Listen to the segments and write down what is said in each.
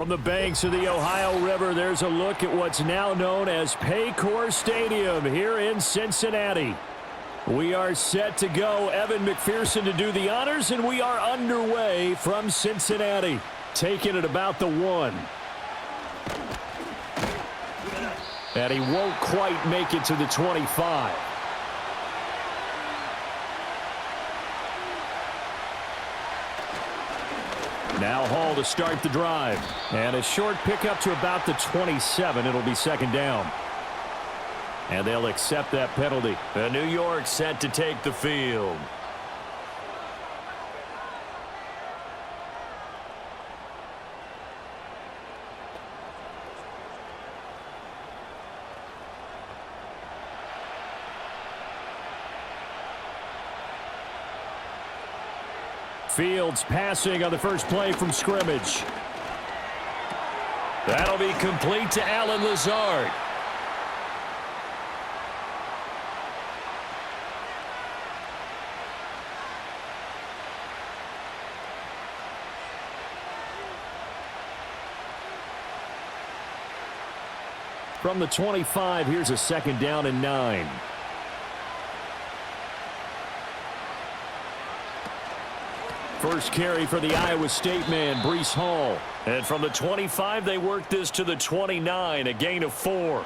From the banks of the Ohio River, there's a look at what's now known as Paycor Stadium here in Cincinnati. We are set to go. Evan McPherson to do the honors, and we are underway from Cincinnati. Taking it about the 1. And he won't quite make it to the 25. Now Hall to start the drive. And a short pickup to about the 27. It'll be second down. And they'll accept that penalty. And New York set to take the field. Fields passing on the first play from scrimmage. That'll be complete to Allen Lazard. From the 25, here's a second down and 9. First carry for the Iowa State man, Breece Hall. And from the 25, they work this to the 29, a gain of 4.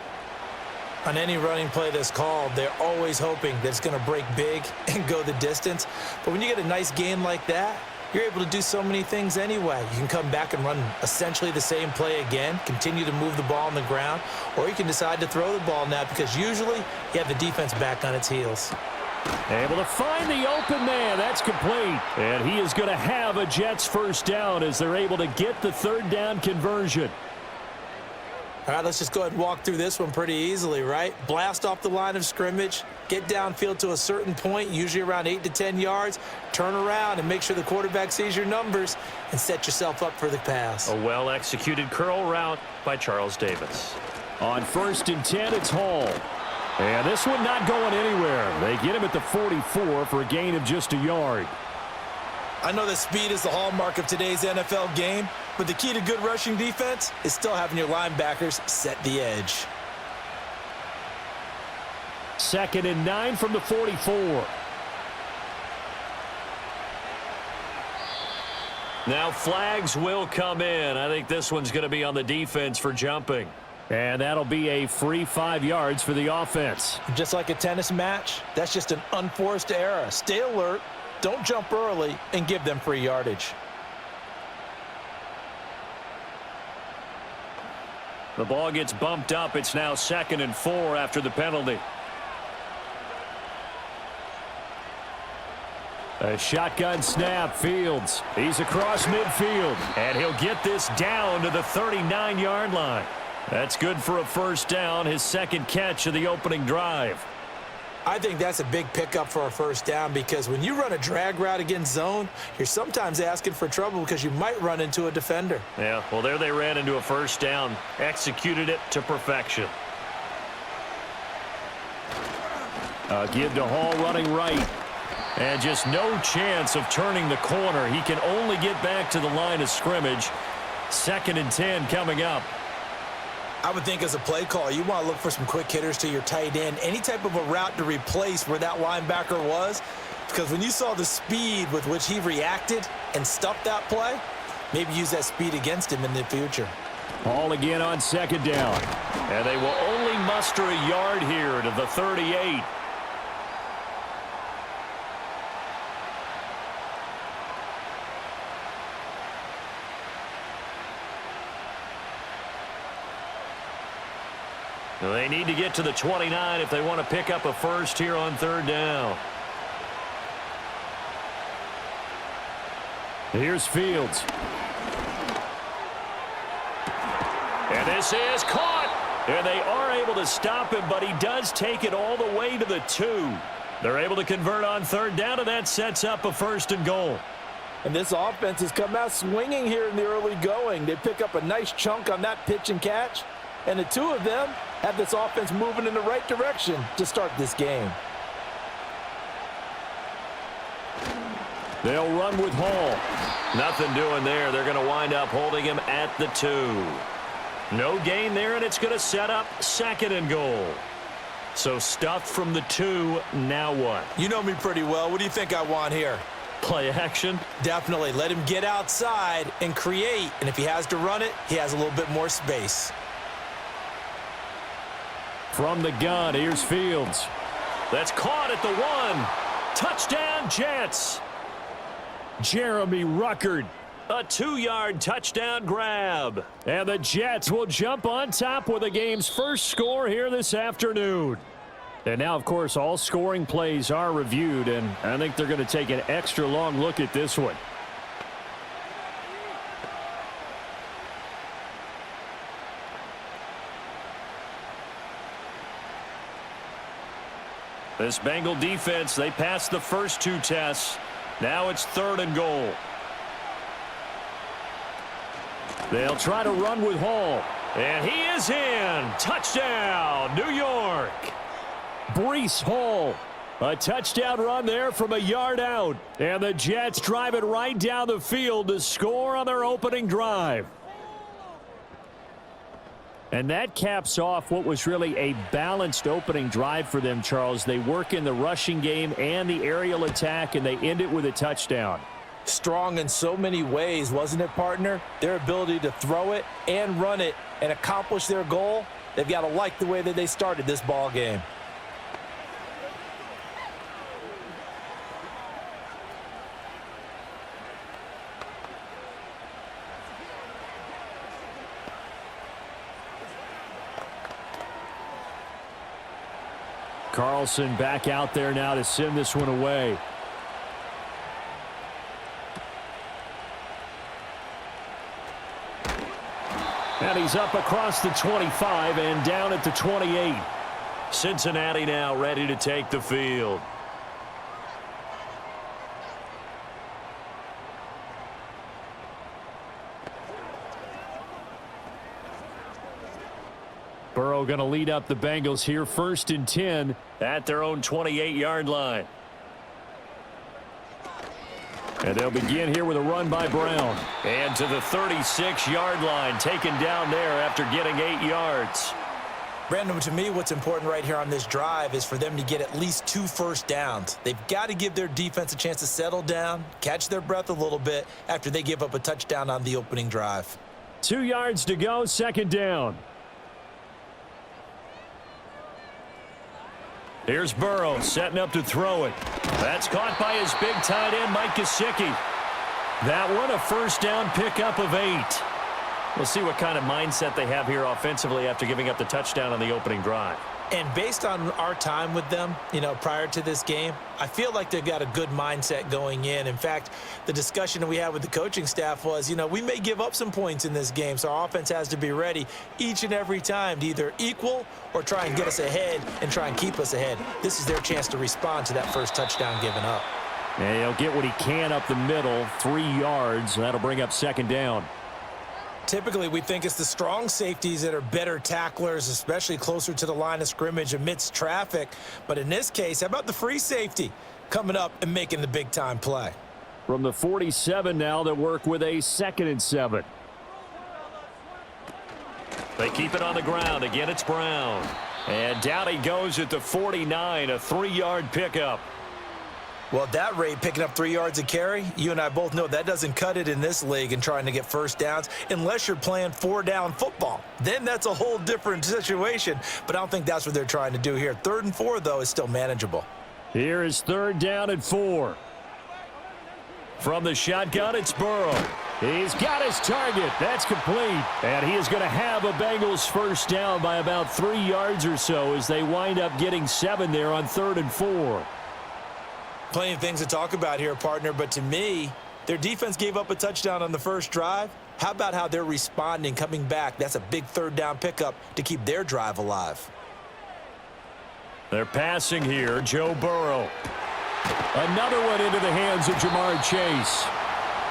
On any running play that's called, they're always hoping that it's going to break big and go the distance. But when you get a nice gain like that, you're able to do so many things anyway. You can come back and run essentially the same play again, continue to move the ball on the ground, or you can decide to throw the ball now because usually you have the defense back on its heels. Able to find the open man. That's complete. And he is going to have a Jets first down as they're able to get the third down conversion. All right, let's just go ahead and walk through this one pretty easily, right? Blast off the line of scrimmage, get downfield to a certain point, usually around 8 to 10 yards, turn around and make sure the quarterback sees your numbers and set yourself up for the pass. A well-executed curl route by Charles Davis. On 1st and 10, it's Hall. And this one not going anywhere. They get him at the 44 for a gain of just a yard. I know that speed is the hallmark of today's NFL game, but the key to good rushing defense is still having your linebackers set the edge. 2nd and 9 from the 44. Now flags will come in. I think this one's going to be on the defense for jumping. And that'll be a free 5 yards for the offense. Just like a tennis match, that's just an unforced error. Stay alert, don't jump early, and give them free yardage. The ball gets bumped up. It's now 2nd and 4 after the penalty. A shotgun snap, Fields. He's across midfield, and he'll get this down to the 39-yard line. That's good for a first down, his second catch of the opening drive. I think that's a big pickup for a first down because when you run a drag route against zone, you're sometimes asking for trouble because you might run into a defender. Yeah, well, there they ran into a first down, executed it to perfection. Give to Hall running right. And just no chance of turning the corner. He can only get back to the line of scrimmage. 2nd and 10 coming up. I would think as a play call, you want to look for some quick hitters to your tight end, any type of a route to replace where that linebacker was, because when you saw the speed with which he reacted and stuffed that play, maybe use that speed against him in the future. Hall again on 2nd down. And they will only muster a yard here to the 38. They need to get to the 29 if they want to pick up a first here on 3rd down. Here's Fields. And this is caught. And they are able to stop him, but he does take it all the way to the 2. They're able to convert on 3rd down, and that sets up a 1st and goal. And this offense has come out swinging here in the early going. They pick up a nice chunk on that pitch and catch. And the two of them have this offense moving in the right direction to start this game. They'll run with Hall. Nothing doing there. They're going to wind up holding him at the 2. No gain there, and it's going to set up 2nd and goal. So stuffed from the 2, now what? You know me pretty well. What do you think I want here? Play action? Definitely. Let him get outside and create. And if he has to run it, he has a little bit more space. From the gun, here's Fields. That's caught at the 1. Touchdown, Jets. Jeremy Ruckert. A 2-yard touchdown grab. And the Jets will jump on top with the game's first score here this afternoon. And now, of course, all scoring plays are reviewed, and I think they're going to take an extra long look at this one. This Bengal defense, they passed the first 2 tests. Now it's 3rd and goal. They'll try to run with Hall. And he is in. Touchdown, New York. Breece Hall. A touchdown run there from a yard out. And the Jets drive it right down the field to score on their opening drive. And that caps off what was really a balanced opening drive for them, Charles. They work in the rushing game and the aerial attack, and they end it with a touchdown. Strong in so many ways, wasn't it, partner? Their ability to throw it and run it and accomplish their goal, they've got to like the way that they started this ball game. Carlson back out there now to send this one away. And he's up across the 25 and down at the 28. Cincinnati now ready to take the field. Burrow going to lead up the Bengals here, 1st and 10 at their own 28-yard line. And they'll begin here with a run by Brown. And to the 36-yard line, taken down there after getting 8 yards. Brandon, to me, what's important right here on this drive is for them to get at least 2 first downs. They've got to give their defense a chance to settle down, catch their breath a little bit after they give up a touchdown on the opening drive. 2 yards to go, 2nd down. Here's Burrow setting up to throw it. That's caught by his big tight end, Mike Gesicki. That one a first down pickup of 8. We'll see what kind of mindset they have here offensively after giving up the touchdown on the opening drive. And based on our time with them, prior to this game, I feel like they've got a good mindset going in. In fact, the discussion that we had with the coaching staff was, we may give up some points in this game, so our offense has to be ready each and every time to either equal or try and get us ahead and try and keep us ahead. This is their chance to respond to that first touchdown given up. And he'll get what he can up the middle, 3 yards. That'll bring up 2nd down. Typically, we think it's the strong safeties that are better tacklers, especially closer to the line of scrimmage amidst traffic. But in this case, how about the free safety coming up and making the big-time play? From the 47 now, they'll work with a 2nd and 7. They keep it on the ground. Again, it's Brown. And down he goes at the 49, a 3-yard pickup. Well, at that rate, picking up 3 yards a carry, you and I both know that doesn't cut it in this league and trying to get first downs unless you're playing 4-down football. Then that's a whole different situation, but I don't think that's what they're trying to do here. 3rd and 4, though, is still manageable. Here is 3rd down and 4. From the shotgun, it's Burrow. He's got his target. That's complete. And he is going to have a Bengals first down by about 3 yards or so as they wind up getting 7 there on 3rd and 4. Plenty of things to talk about here, partner, but to me, their defense gave up a touchdown on the first drive. How about how they're responding, coming back? That's a big 3rd down pickup to keep their drive alive. They're passing here, Joe Burrow. Another one into the hands of Jamar Chase.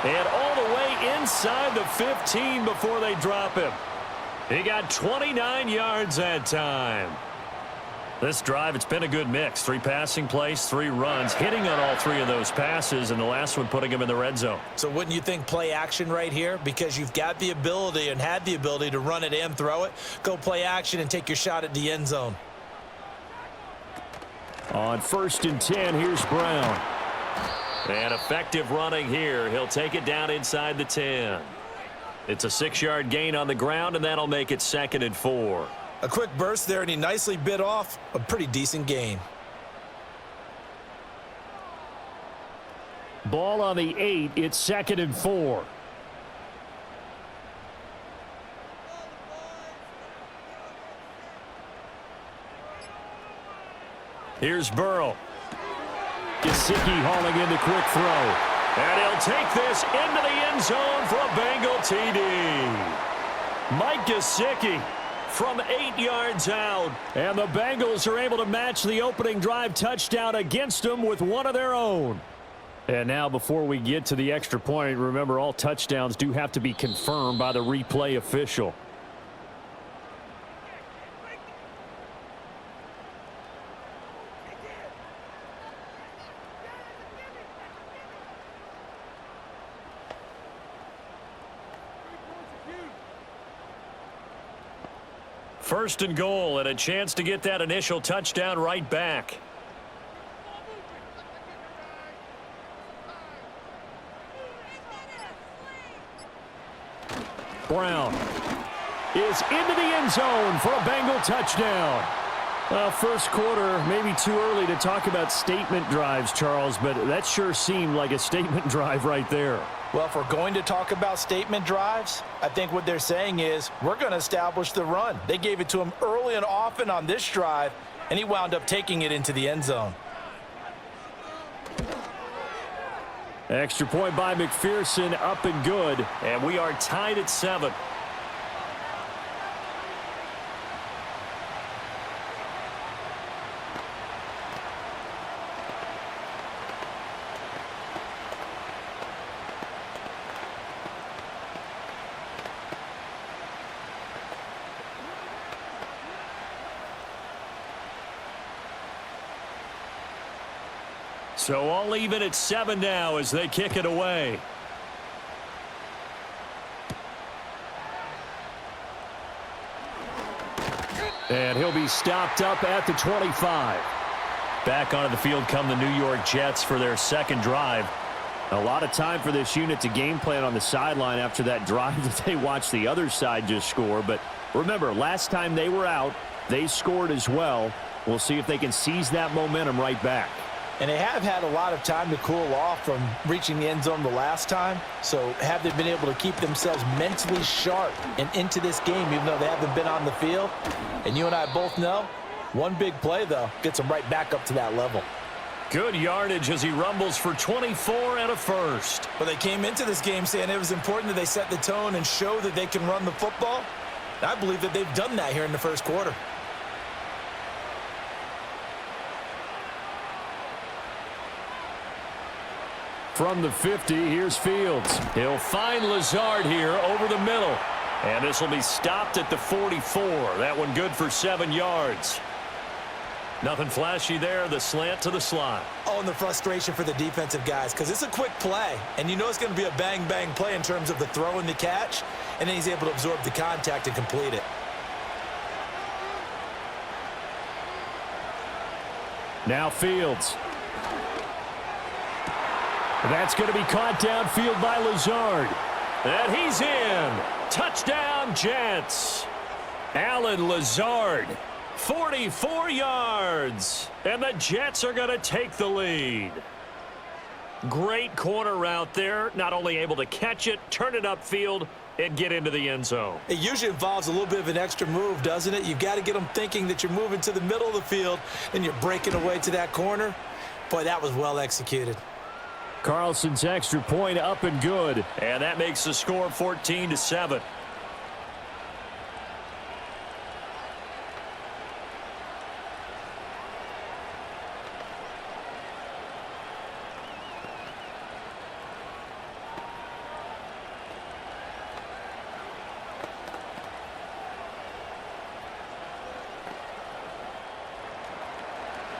And all the way inside the 15 before they drop him. He got 29 yards that time. This drive, it's been a good mix. 3 passing plays, 3 runs, hitting on all 3 of those passes, and the last one putting him in the red zone. So wouldn't you think play action right here? Because you've got the ability and had the ability to run it and throw it. Go play action and take your shot at the end zone. On 1st and 10, here's Brown. And effective running here. He'll take it down inside the 10. It's a 6-yard gain on the ground, and that'll make it 2nd and 4. A quick burst there, and he nicely bit off a pretty decent gain. Ball on the 8. It's 2nd and 4. Here's Burrow. Gesicki hauling in the quick throw. And he'll take this into the end zone for a Bengal TD. Mike Gesicki from 8 yards out. And the Bengals are able to match the opening drive touchdown against them with one of their own. And now before we get to the extra point, remember all touchdowns do have to be confirmed by the replay official. First and goal, and a chance to get that initial touchdown right back. Brown is into the end zone for a Bengal touchdown. First quarter, maybe too early to talk about statement drives, Charles, but that sure seemed like a statement drive right there. Well, if we're going to talk about statement drives, I think what they're saying is we're going to establish the run. They gave it to him early and often on this drive, and he wound up taking it into the end zone. Extra point by McPherson, up and good. And we are tied at 7. So all even at 7 now as they kick it away. And he'll be stopped up at the 25. Back onto the field come the New York Jets for their second drive. A lot of time for this unit to game plan on the sideline after that drive that they watched the other side just score. But remember, last time they were out, they scored as well. We'll see if they can seize that momentum right back. And they have had a lot of time to cool off from reaching the end zone the last time. So have they been able to keep themselves mentally sharp and into this game even though they haven't been on the field? And you and I both know, one big play, though, gets them right back up to that level. Good yardage as he rumbles for 24 and a first. Well, they came into this game saying it was important that they set the tone and show that they can run the football. I believe that they've done that here in the first quarter. From the 50, here's Fields. He'll find Lazard here over the middle. And this will be stopped at the 44. That one good for 7 yards. Nothing flashy there. The slant to the slot. Oh, and the frustration for the defensive guys because it's a quick play. And you know it's going to be a bang-bang play in terms of the throw and the catch. And then he's able to absorb the contact and complete it. Now Fields. That's going to be caught downfield by Lazard. And he's in. Touchdown, Jets. Alan Lazard, 44 yards. And the Jets are going to take the lead. Great corner route there. Not only able to catch it, turn it upfield, and get into the end zone. It usually involves a little bit of an extra move, doesn't it? You've got to get them thinking that you're moving to the middle of the field and you're breaking away to that corner. Boy, that was well executed. Carlson's extra point up and good. And that makes the score 14-7.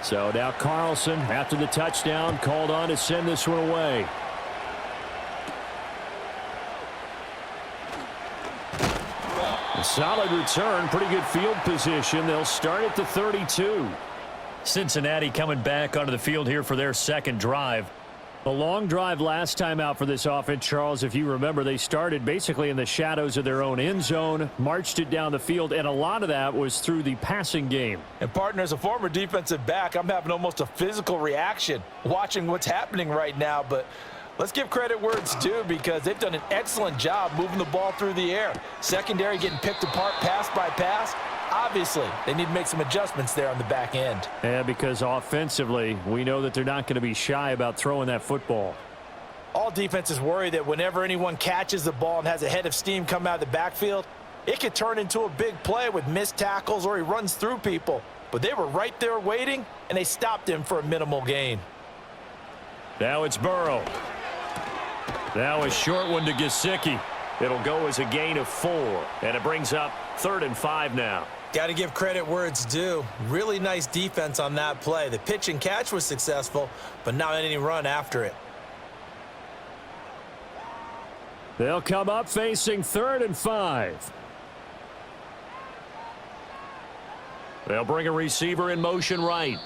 So now Carlson, after the touchdown, called on to send this one away. A solid return, pretty good field position. They'll start at the 32. Cincinnati coming back onto the field here for their second drive. A long drive last time out for this offense, Charles. If you remember, they started basically in the shadows of their own end zone, marched it down the field, and a lot of that was through the passing game. And partner, as a former defensive back, I'm having almost a physical reaction watching what's happening right now. But let's give credit where it's due, because they've done an excellent job moving the ball through the air. Secondary getting picked apart pass by pass. Obviously, they need to make some adjustments there on the back end. Yeah, because offensively, we know that they're not going to be shy about throwing that football. All defenses worry that whenever anyone catches the ball and has a head of steam come out of the backfield, it could turn into a big play with missed tackles or he runs through people. But they were right there waiting, and they stopped him for a minimal gain. Now it's Burrow. Now a short one to Gesicki. It'll go as a gain of 4, and it brings up 3rd and 5 now. Got to give credit where it's due. Really nice defense on that play. The pitch and catch was successful, but not any run after it. They'll come up facing 3rd and 5. They'll bring a receiver in motion right.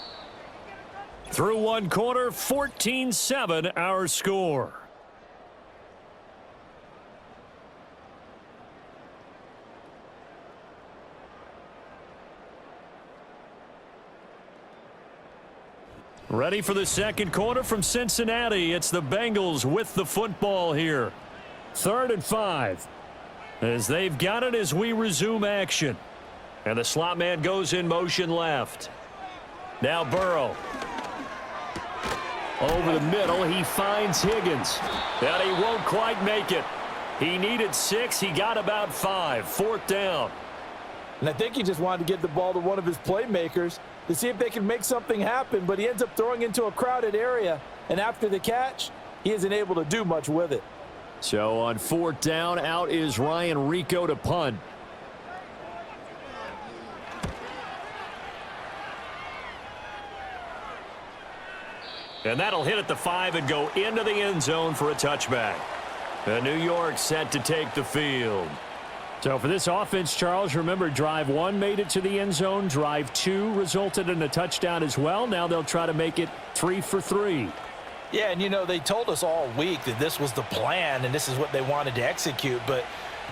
Through one quarter, 14-7 our score. Ready for the second quarter from Cincinnati. It's the Bengals with the football here. 3rd and 5. As they've got it as we resume action. And the slot man goes in motion left. Now Burrow. Over the middle, he finds Higgins. And he won't quite make it. He needed 6. He got about 5. 4th down. And I think he just wanted to get the ball to one of his playmakers to see if they can make something happen, but he ends up throwing into a crowded area, and after the catch, he isn't able to do much with it. So on 4th down, out is Ryan Rico to punt. And that'll hit at the 5 and go into the end zone for a touchback. And New York set to take the field. So for this offense, Charles, remember, drive 1 made it to the end zone. Drive 2 resulted in a touchdown as well. Now they'll try to make it 3 for 3. Yeah, and you know, they told us all week that this was the plan and this is what they wanted to execute, but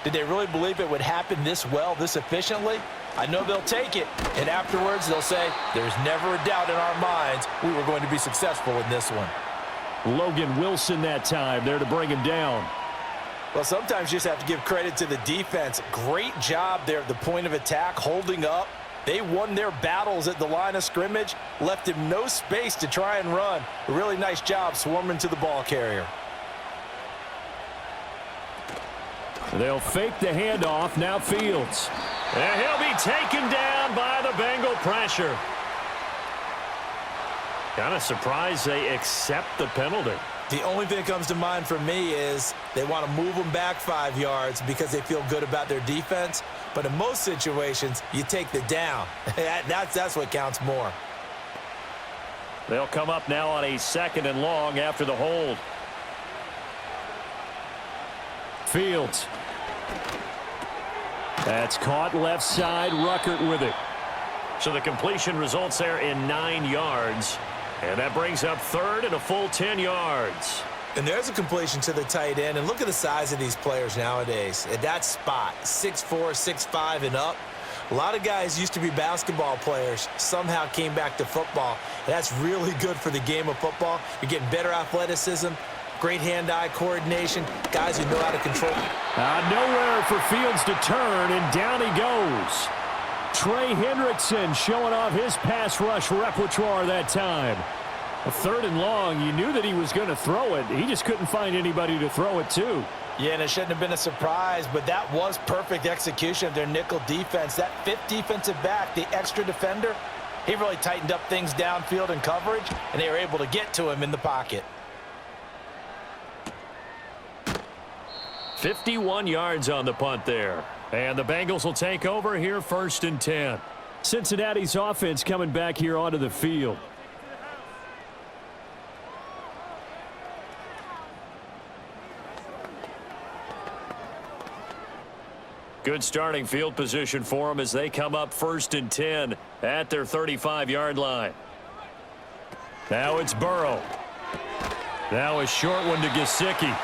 did they really believe it would happen this well, this efficiently? I know they'll take it, and afterwards they'll say, there's never a doubt in our minds we were going to be successful in this one. Logan Wilson that time there to bring him down. Well, sometimes you just have to give credit to the defense. Great job there at the point of attack, holding up. They won their battles at the line of scrimmage, left him no space to try and run. A really nice job swarming to the ball carrier. They'll fake the handoff. Now Fields. And he'll be taken down by the Bengal pressure. Kind of surprised they accept the penalty. The only thing that comes to mind for me is they want to move them back 5 yards because they feel good about their defense. But in most situations, you take the down. That's what counts more. They'll come up now on a 2nd and long after the hold. Fields. That's caught left side. Ruckert with it. So the completion results there in 9 yards. And that brings up 3rd and a full 10 yards. And there's a completion to the tight end. And look at the size of these players nowadays. At that spot, 6'4", 6'5", and up. A lot of guys used to be basketball players, somehow came back to football. And that's really good for the game of football. You're getting better athleticism, great hand-eye coordination, guys who know how to control. Nowhere for Fields to turn, and down he goes. Trey Hendrickson showing off his pass rush repertoire that time. A 3rd and long, you knew that he was going to throw it. He just couldn't find anybody to throw it to. Yeah, and it shouldn't have been a surprise, but that was perfect execution of their nickel defense. That 5th defensive back, the extra defender, he really tightened up things downfield in coverage, and they were able to get to him in the pocket. 51 yards on the punt there. And the Bengals will take over here 1st and 10. Cincinnati's offense coming back here onto the field. Good starting field position for them as they come up 1st and 10 at their 35-yard line. Now it's Burrow. Now a short one to Gesicki.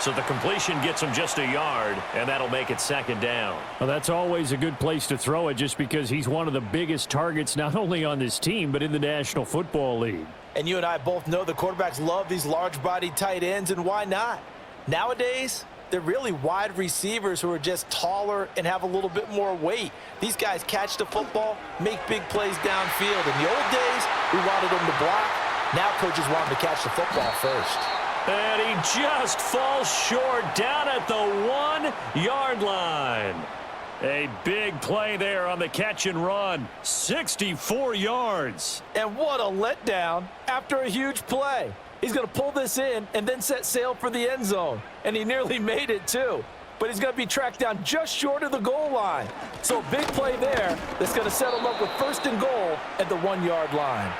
So the completion gets him just a yard, and that'll make it 2nd down. Well, that's always a good place to throw it just because he's one of the biggest targets not only on this team but in the National Football League. And you and I both know the quarterbacks love these large-bodied tight ends, and why not? Nowadays, they're really wide receivers who are just taller and have a little bit more weight. These guys catch the football, make big plays downfield. In the old days, we wanted them to block. Now coaches want them to catch the football first. And he just falls short down at the 1-yard line. A big play there on the catch and run. 64 yards. And what a letdown after a huge play. He's going to pull this in and then set sail for the end zone. And he nearly made it, too. But he's going to be tracked down just short of the goal line. So a big play there that's going to set him up with 1st and goal at the 1-yard line.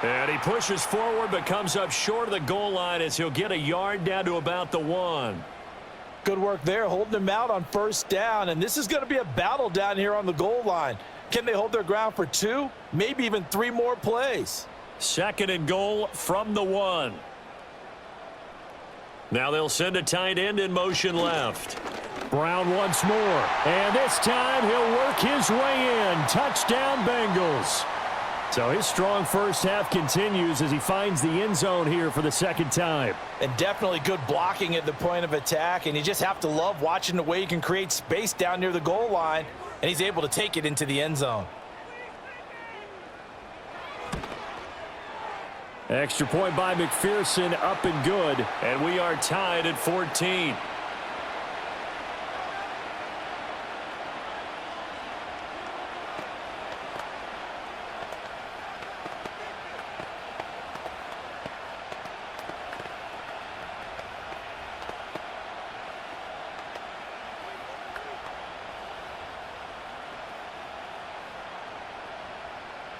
And he pushes forward but comes up short of the goal line as he'll get a yard down to about the 1. Good work there, holding him out on 1st down. And this is going to be a battle down here on the goal line. Can they hold their ground for 2, maybe even 3 more plays? 2nd and goal from the 1. Now they'll send a tight end in motion left. Brown once more. And this time he'll work his way in. Touchdown, Bengals. So his strong first half continues as he finds the end zone here for the 2nd time. And definitely good blocking at the point of attack. And you just have to love watching the way he can create space down near the goal line. And he's able to take it into the end zone. Extra point by McPherson, up and good. And we are tied at 14.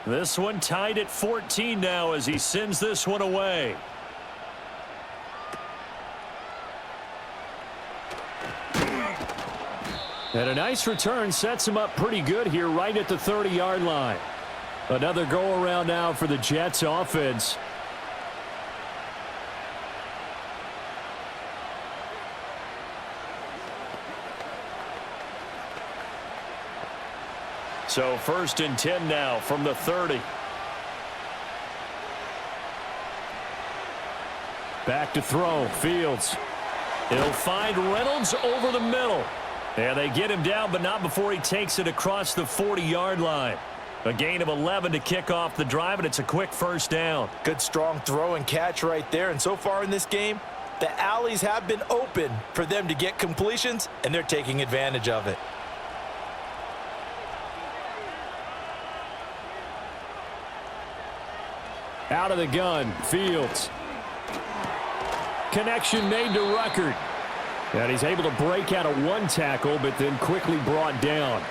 This one tied at 14 now as he sends this one away. And a nice return sets him up pretty good here right at the 30-yard line. Another go-around now for the Jets offense. So 1st and 10 now from the 30. Back to throw. Fields. He'll find Reynolds over the middle. And they get him down, but not before he takes it across the 40-yard line. A gain of 11 to kick off the drive, and it's a quick 1st down. Good strong throw and catch right there. And so far in this game, the alleys have been open for them to get completions, and they're taking advantage of it. Out of the gun. Fields. Connection made to Ruckert. And he's able to break out of 1 tackle, but then quickly brought down.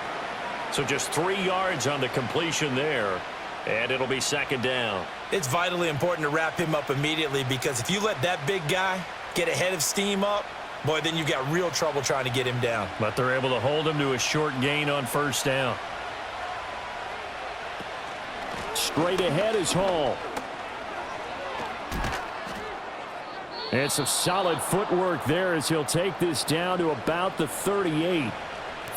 So just 3 yards on the completion there, and it'll be 2nd down. It's vitally important to wrap him up immediately because if you let that big guy get ahead of steam up, boy, then you've got real trouble trying to get him down. But they're able to hold him to a short gain on 1st down. Straight ahead is Hall. And some solid footwork there as he'll take this down to about the 38.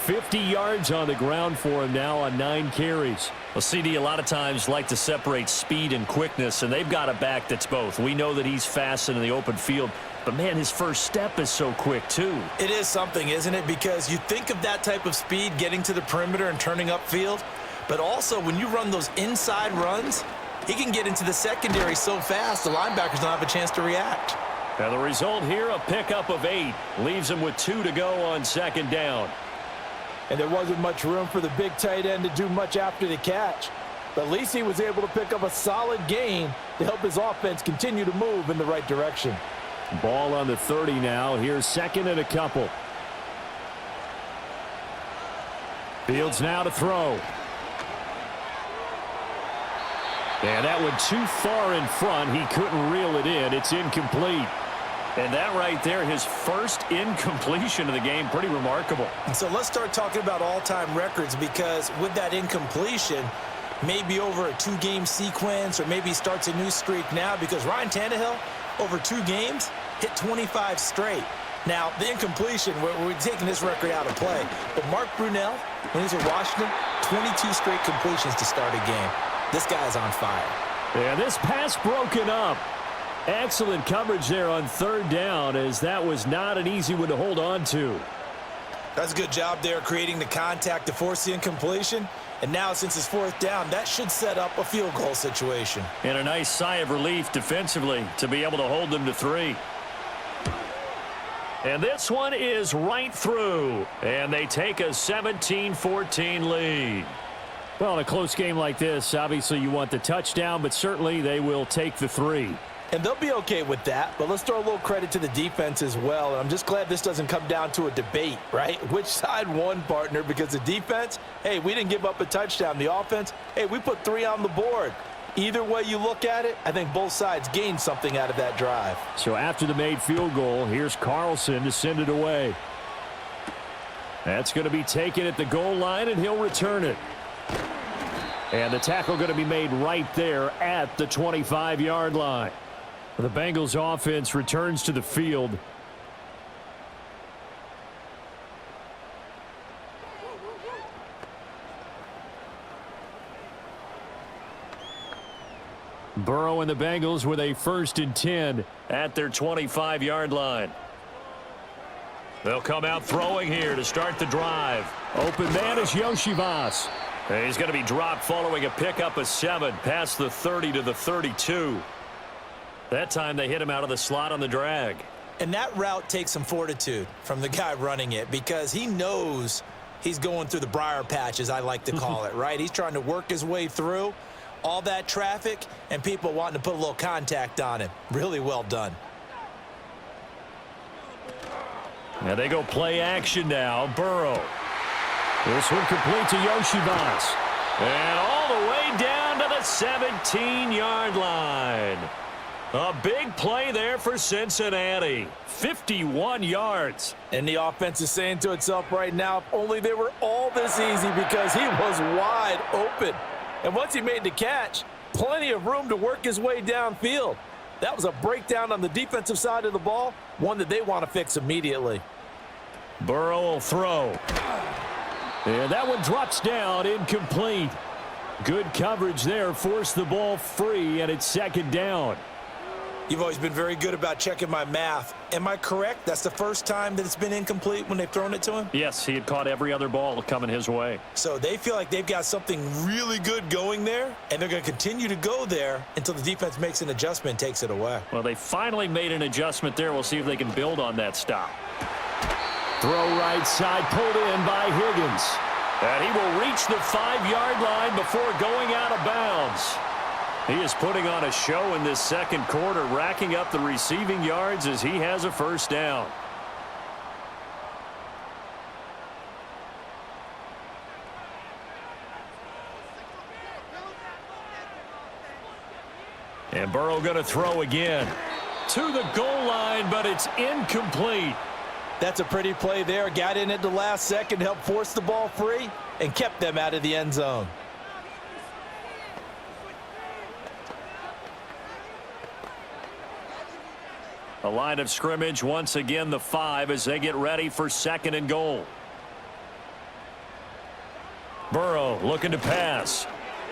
50 yards on the ground for him now on 9 carries. Well, CD a lot of times like to separate speed and quickness, and they've got a back that's both. We know that he's fast in the open field, but, man, his first step is so quick, too. It is something, isn't it? Because you think of that type of speed getting to the perimeter and turning upfield, but also when you run those inside runs, he can get into the secondary so fast the linebackers don't have a chance to react. Now the result here, a pickup of 8. Leaves him with 2 to go on 2nd down. And there wasn't much room for the big tight end to do much after the catch. But at least he was able to pick up a solid gain to help his offense continue to move in the right direction. Ball on the 30 now. Here's 2nd and a couple. Fields now to throw. And that went too far in front. He couldn't reel it in. It's incomplete. And that right there, his first incompletion of the game, pretty remarkable. And so let's start talking about all-time records, because with that incompletion, maybe over a 2-game sequence, or maybe he starts a new streak now, because Ryan Tannehill, over 2 games, hit 25 straight. Now, the incompletion, we're taking this record out of play. But Mark Brunell, when he was at Washington, 22 straight completions to start a game. This guy's on fire. Yeah, this pass broken up. Excellent coverage there on 3rd down, as that was not an easy one to hold on to. That's a good job there creating the contact to force the incompletion. And now, since it's 4th down, that should set up a field goal situation. And a nice sigh of relief defensively to be able to hold them to 3. And this one is right through. And they take a 17-14 lead. Well, in a close game like this, obviously you want the touchdown, but certainly they will take the 3. And they'll be okay with that, but let's throw a little credit to the defense as well. And I'm just glad this doesn't come down to a debate, right? Which side won, partner? Because the defense, hey, we didn't give up a touchdown. The offense, hey, we put 3 on the board. Either way you look at it, I think both sides gained something out of that drive. So after the made field goal, here's Carlson to send it away. That's going to be taken at the goal line, and he'll return it. And the tackle going to be made right there at the 25-yard line. The Bengals offense returns to the field. Burrow and the Bengals with a 1st and 10 at their 25-yard line. They'll come out throwing here to start the drive. Open man is Yoshivas. He's going to be dropped following a pickup of 7 past the 30 to the 32. That time they hit him out of the slot on the drag. And that route takes some fortitude from the guy running it, because he knows he's going through the briar patch, as I like to call it, right? He's trying to work his way through all that traffic and people wanting to put a little contact on him. Really well done. Now they go play action now. Burrow. This one complete to Yoshivas. And all the way down to the 17-yard line. A big play there for Cincinnati. 51 yards. And the offense is saying to itself right now, if only they were all this easy, because he was wide open. And once he made the catch, plenty of room to work his way downfield. That was a breakdown on the defensive side of the ball, one that they want to fix immediately. Burrow will throw. And that one drops down, incomplete. Good coverage there, forced the ball free, and it's 2nd down. You've always been very good about checking my math. Am I correct? That's the first time that it's been incomplete when they've thrown it to him? Yes, he had caught every other ball coming his way. So they feel like they've got something really good going there, and they're going to continue to go there until the defense makes an adjustment and takes it away. Well, they finally made an adjustment there. We'll see if they can build on that stop. Throw right side, pulled in by Higgins. And he will reach the 5-yard line before going out of bounds. He is putting on a show in this 2nd quarter, racking up the receiving yards as he has a 1st down. And Burrow going to throw again. To the goal line, but it's incomplete. That's a pretty play there. Got in at the last second, helped force the ball free, and kept them out of the end zone. A line of scrimmage, once again the 5 as they get ready for 2nd and goal. Burrow looking to pass.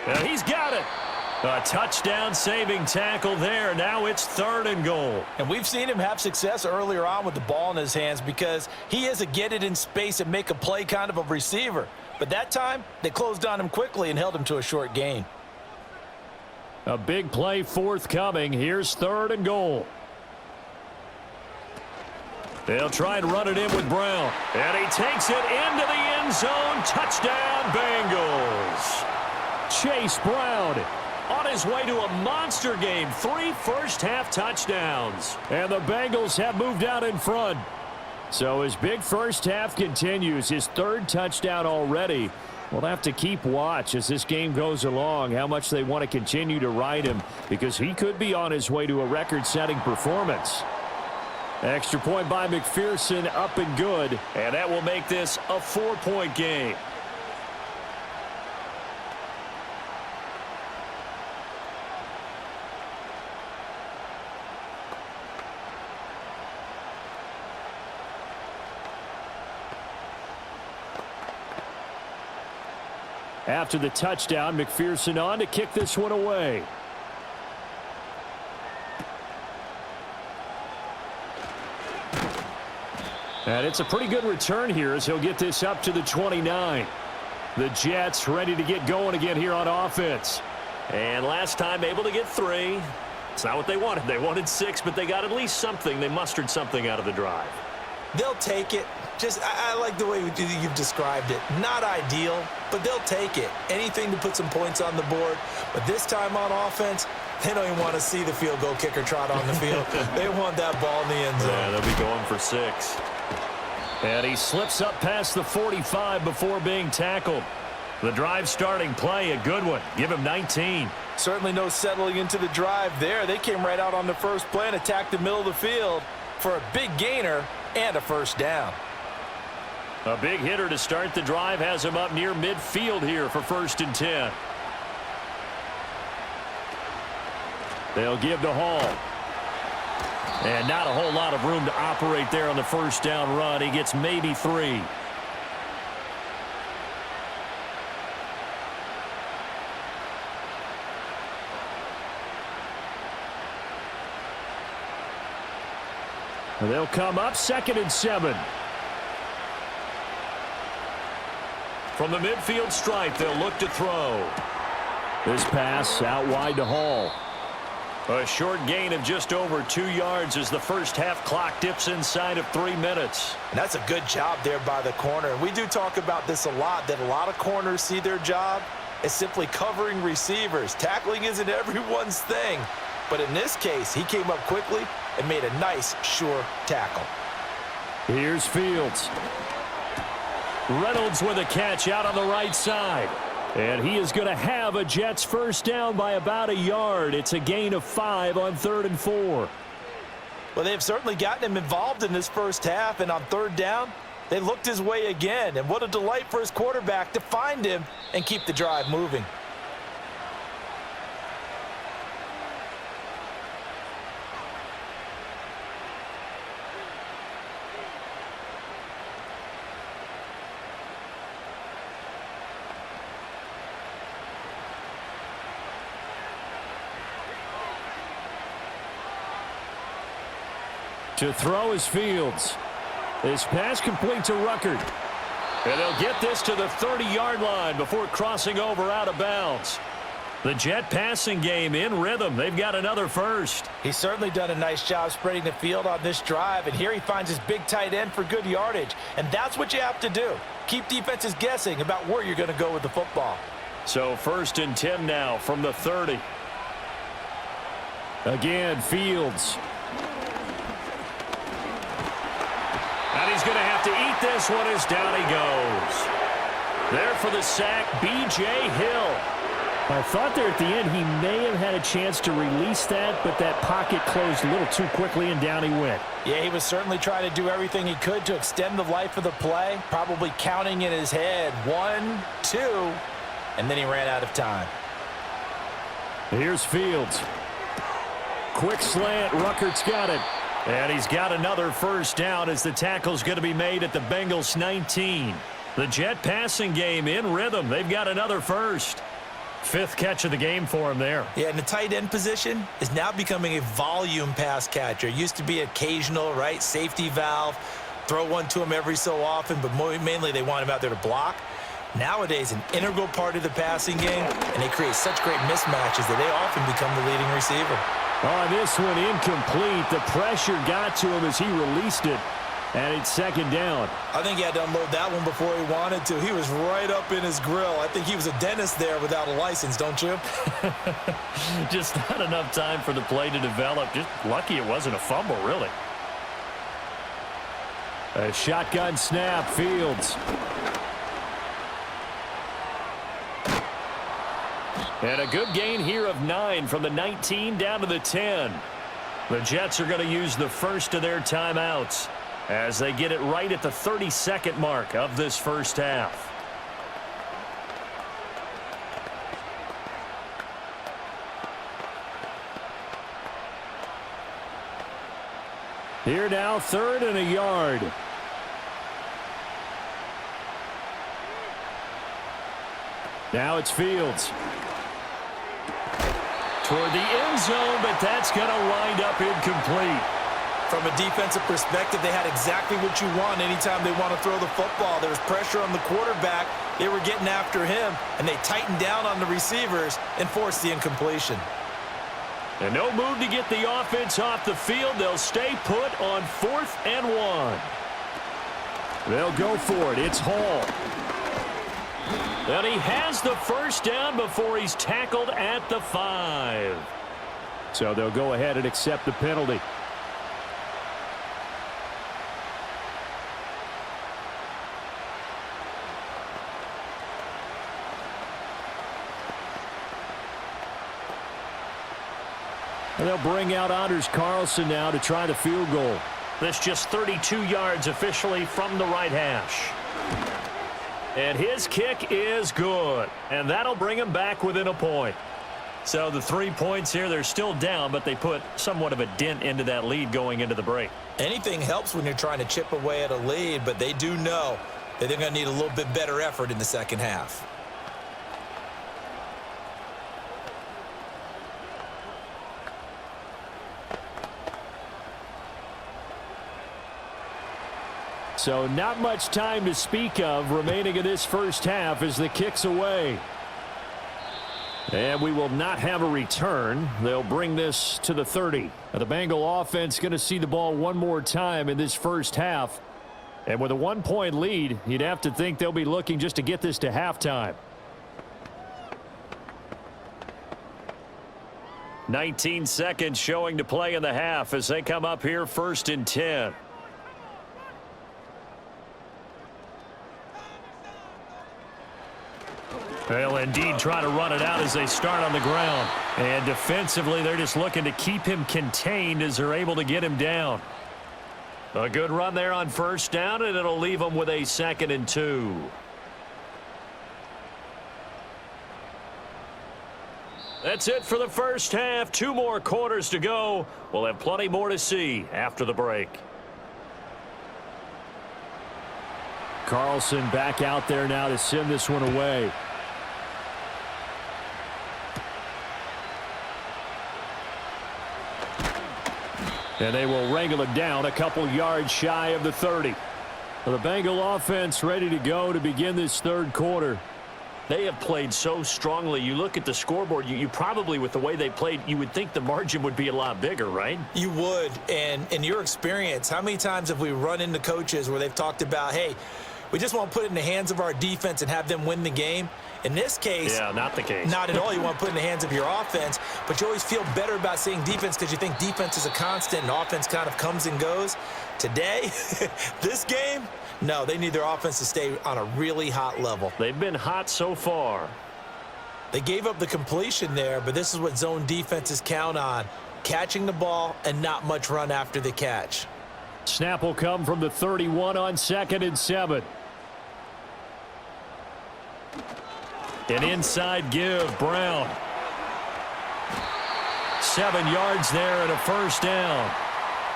And he's got it. A touchdown saving tackle there. Now it's 3rd and goal. And we've seen him have success earlier on with the ball in his hands, because he is a get it in space and make a play kind of a receiver. But that time, they closed on him quickly and held him to a short gain. A big play forthcoming. Here's 3rd and goal. They'll try and run it in with Brown. And he takes it into the end zone. Touchdown, Bengals. Chase Brown on his way to a monster game. 3 first-half touchdowns. And the Bengals have moved out in front. So his big first half continues. His 3rd touchdown already. We'll have to keep watch as this game goes along, how much they want to continue to ride him, because he could be on his way to a record-setting performance. Extra point by McPherson, up and good. And that will make this a 4-point game. After the touchdown, McPherson on to kick this one away. And it's a pretty good return here as he'll get this up to the 29. The Jets ready to get going again here on offense. And last time able to get 3. It's not what they wanted. They wanted 6, but they got at least something. They mustered something out of the drive. They'll take it. I like the way you've described it. Not ideal, but they'll take it. Anything to put some points on the board. But this time on offense, they don't even want to see the field goal kicker trot on the field. They want that ball in the end zone. Yeah, they'll be going for 6. And he slips up past the 45 before being tackled. The drive starting play, a good one. Give him 19. Certainly no settling into the drive there. They came right out on the first play and attacked the middle of the field for a big gainer and a first down. A big hitter to start the drive has him up near midfield here for 1st and 10. They'll give to Hall. And not a whole lot of room to operate there on the first down run. He gets maybe 3. And they'll come up 2nd and 7. From the midfield stripe, they'll look to throw. This pass out wide to Hall. A short gain of just over 2 yards as the first half clock dips inside of 3 minutes. And that's a good job there by the corner. And we do talk about this a lot, that a lot of corners see their job as simply covering receivers. Tackling isn't everyone's thing. But in this case, he came up quickly and made a nice, sure tackle. Here's Fields. Reynolds with a catch out on the right side. And he is going to have a Jets first down by about a yard. It's a gain of 5 on 3rd and 4. Well, they've certainly gotten him involved in this first half, and on 3rd down, they looked his way again. And what a delight for his quarterback to find him and keep the drive moving. To throw is Fields. This pass complete to Ruckert. And they'll get this to the 30-yard line before crossing over out of bounds. The Jet passing game in rhythm. They've got another first. He's certainly done a nice job spreading the field on this drive, and here he finds his big tight end for good yardage. And that's what you have to do. Keep defenses guessing about where you're going to go with the football. So 1st and 10 now from the 30. Again, Fields. And he's going to have to eat this one as down he goes. There for the sack, B.J. Hill. I thought there at the end he may have had a chance to release that, but that pocket closed a little too quickly and down he went. Yeah, he was certainly trying to do everything he could to extend the life of the play, probably counting in his head 1, 2, and then he ran out of time. Here's Fields. Quick slant, Ruckert's got it. And he's got another first down as the tackle's going to be made at the Bengals 19. The Jet passing game in rhythm. They've got another first. 5th catch of the game for him there. Yeah, and the tight end position is now becoming a volume pass catcher. Used to be occasional, right? Safety valve. Throw one to him every so often, but mainly they want him out there to block. Nowadays, an integral part of the passing game, and they create such great mismatches that they often become the leading receiver. On this one, incomplete. The pressure got to him as he released it. And it's 2nd down. I think he had to unload that one before he wanted to. He was right up in his grill. I think he was a dentist there without a license, don't you? Just not enough time for the play to develop. Just lucky it wasn't a fumble, really. A shotgun snap, Fields. And a good gain here of 9 from the 19 down to the 10. The Jets are going to use the first of their timeouts as they get it right at the 30-second mark of this first half. Here now, 3rd and a yard. Now it's Fields. Toward the end zone, but that's going to wind up incomplete. From a defensive perspective, they had exactly what you want anytime they want to throw the football. There was pressure on the quarterback. They were getting after him, and they tightened down on the receivers and forced the incompletion. And no move to get the offense off the field. They'll stay put on 4th and 1. They'll go for it. It's Hall. And he has the first down before he's tackled at the 5. So they'll go ahead and accept the penalty. And they'll bring out Anders Carlson now to try the field goal. This just 32 yards officially from the right hash. And his kick is good. And that'll bring him back within a point. So the 3 points here, they're still down, but they put somewhat of a dent into that lead going into the break. Anything helps when you're trying to chip away at a lead, but they do know that they're going to need a little bit better effort in the second half. So not much time to speak of remaining in this first half as the kick's away. And we will not have a return. They'll bring this to the 30. Now the Bengal offense going to see the ball one more time in this first half. And with a 1-point lead, you'd have to think they'll be looking just to get this to halftime. 19 seconds showing to play in the half as they come up here 1st and 10. They'll indeed try to run it out as they start on the ground. And defensively, they're just looking to keep him contained as they're able to get him down. A good run there on 1st down, and it'll leave them with a 2nd and 2. That's it for the first half. 2 more quarters to go. We'll have plenty more to see after the break. Carlson back out there now to send this one away. And they will wrangle it down a couple yards shy of the 30. The Bengal offense ready to go to begin this 3rd quarter. They have played so strongly. You look at the scoreboard, you probably, with the way they played, you would think the margin would be a lot bigger, right? You would. And in your experience, how many times have we run into coaches where they've talked about, hey, we just want to put it in the hands of our defense and have them win the game? In this case, yeah, not the case. Not at all. You want to put it in the hands of your offense, but you always feel better about saying defense because you think defense is a constant and offense kind of comes and goes. Today, this game, no, they need their offense to stay on a really hot level. They've been hot so far. They gave up the completion there, but this is what zone defenses count on, catching the ball and not much run after the catch. Snap will come from the 31 on 2nd and 7. An inside give, Brown. 7 yards there and a 1st down.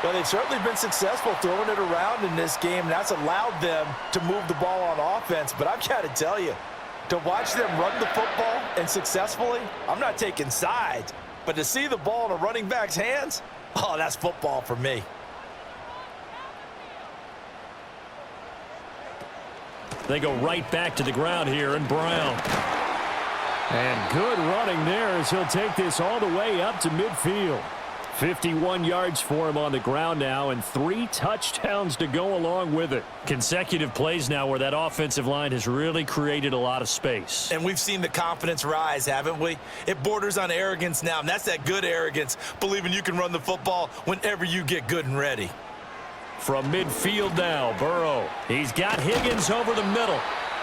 Well, they've certainly been successful throwing it around in this game, and that's allowed them to move the ball on offense. But I've got to tell you, to watch them run the football and successfully, I'm not taking sides, but to see the ball in a running back's hands, oh, that's football for me. They go right back to the ground here, and Brown. And good running there as he'll take this all the way up to midfield. 51 yards for him on the ground now, and 3 touchdowns to go along with it. Consecutive plays now where that offensive line has really created a lot of space. And we've seen the confidence rise, haven't we? It borders on arrogance now, and that's that good arrogance, believing you can run the football whenever you get good and ready. From midfield now, Burrow. He's got Higgins over the middle.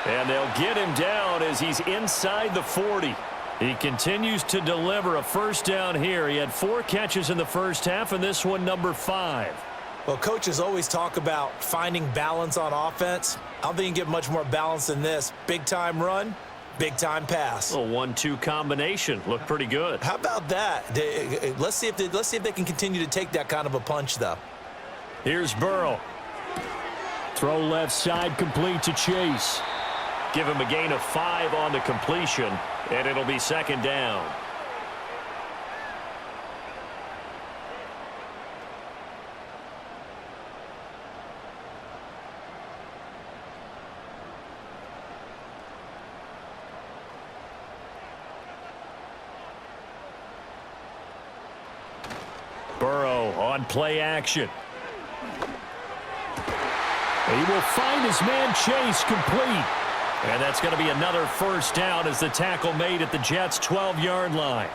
And they'll get him down as he's inside the 40. He continues to deliver a first down here. He had 4 catches in the first half, and this one number 5. Well, coaches always talk about finding balance on offense. I don't think you can get much more balance than this. Big-time run, big-time pass. A 1-2 combination. Looked pretty good. How about that? Let's see if they can continue to take that kind of a punch, though. Here's Burrow. Throw left side, complete to Chase. Give him a gain of 5 on the completion, and it'll be second down. Burrow on play action. He will find his man Chase, complete. And that's going to be another first down as the tackle made at the Jets' 12-yard line.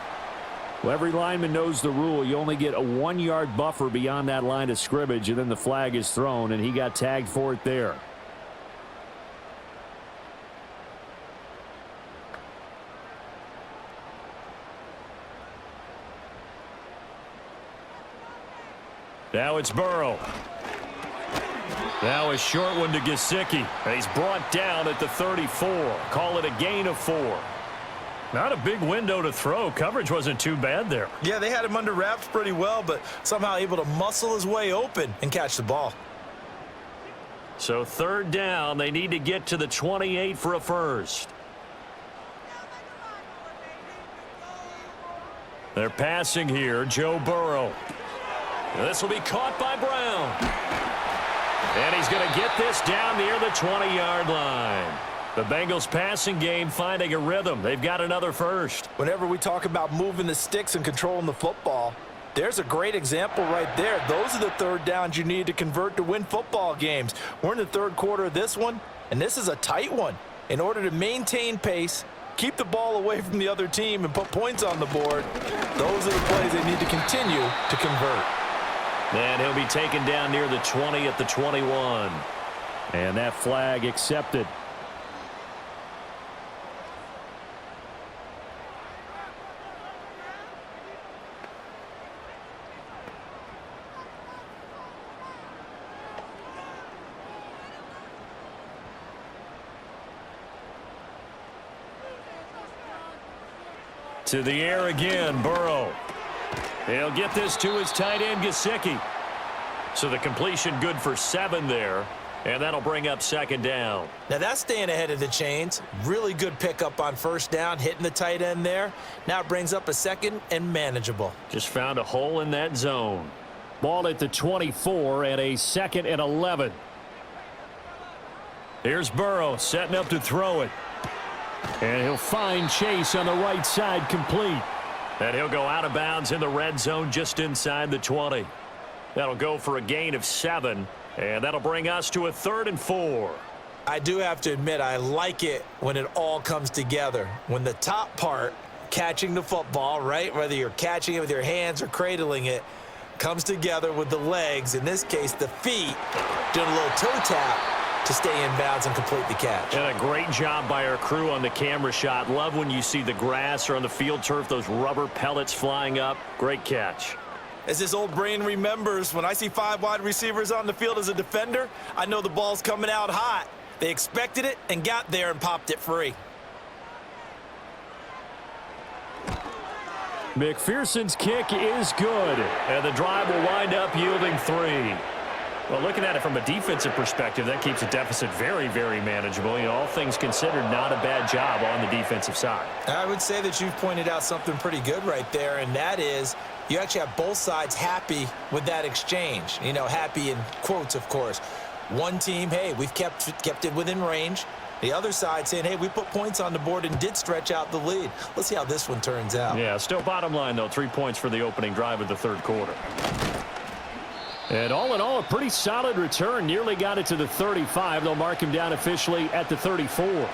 Well, every lineman knows the rule. You only get a 1-yard buffer beyond that line of scrimmage, and then the flag is thrown, and he got tagged for it there. Now it's Burrow. Now a short one to Gesicki. He's brought down at the 34. Call it a gain of 4. Not a big window to throw. Coverage wasn't too bad there. Yeah, they had him under wraps pretty well, but somehow able to muscle his way open and catch the ball. So third down, they need to get to the 28 for a first. They're passing here, Joe Burrow. This will be caught by Brown. And he's going to get this down near the 20-yard line. The Bengals passing game finding a rhythm. They've got another first. Whenever we talk about moving the sticks and controlling the football, there's a great example right there. Those are the third downs you need to convert to win football games. We're in the third quarter of this one, and this is a tight one. In order to maintain pace, keep the ball away from the other team, and put points on the board, those are the plays they need to continue to convert. And he'll be taken down near the 20 at the 21. And that flag accepted. To the air again, Burrow. He'll get this to his tight end, Gesicki. So the completion good for 7 there, and that'll bring up second down. Now that's staying ahead of the chains. Really good pickup on first down, hitting the tight end there. Now it brings up a second and manageable. Just found a hole in that zone. Ball at the 24 and a 2nd and 11. Here's Burrow setting up to throw it. And he'll find Chase on the right side, complete. And he'll go out of bounds in the red zone just inside the 20. That'll go for a gain of 7, and that'll bring us to a 3rd and 4. I do have to admit, I like it when it all comes together. When the top part, catching the football, right, whether you're catching it with your hands or cradling it, comes together with the legs, in this case the feet, doing a little toe tap to stay in bounds and complete the catch. And a great job by our crew on the camera shot. Love when you see the grass or on the field turf, those rubber pellets flying up. Great catch. As this old brain remembers, when I see 5 wide receivers on the field as a defender, I know the ball's coming out hot. They expected it and got there and popped it free. McPherson's kick is good, and the drive will wind up yielding 3. Well, looking at it from a defensive perspective, that keeps a deficit very, very manageable. You know, all things considered, not a bad job on the defensive side. I would say that you've pointed out something pretty good right there, and that is you actually have both sides happy with that exchange. You know, happy in quotes, of course. One team, hey, we've kept it within range. The other side saying, hey, we put points on the board and did stretch out the lead. Let's see how this one turns out. Yeah, still bottom line, though, 3 points for the opening drive of the third quarter. And all in all, a pretty solid return. Nearly got it to the 35. They'll mark him down officially at the 34.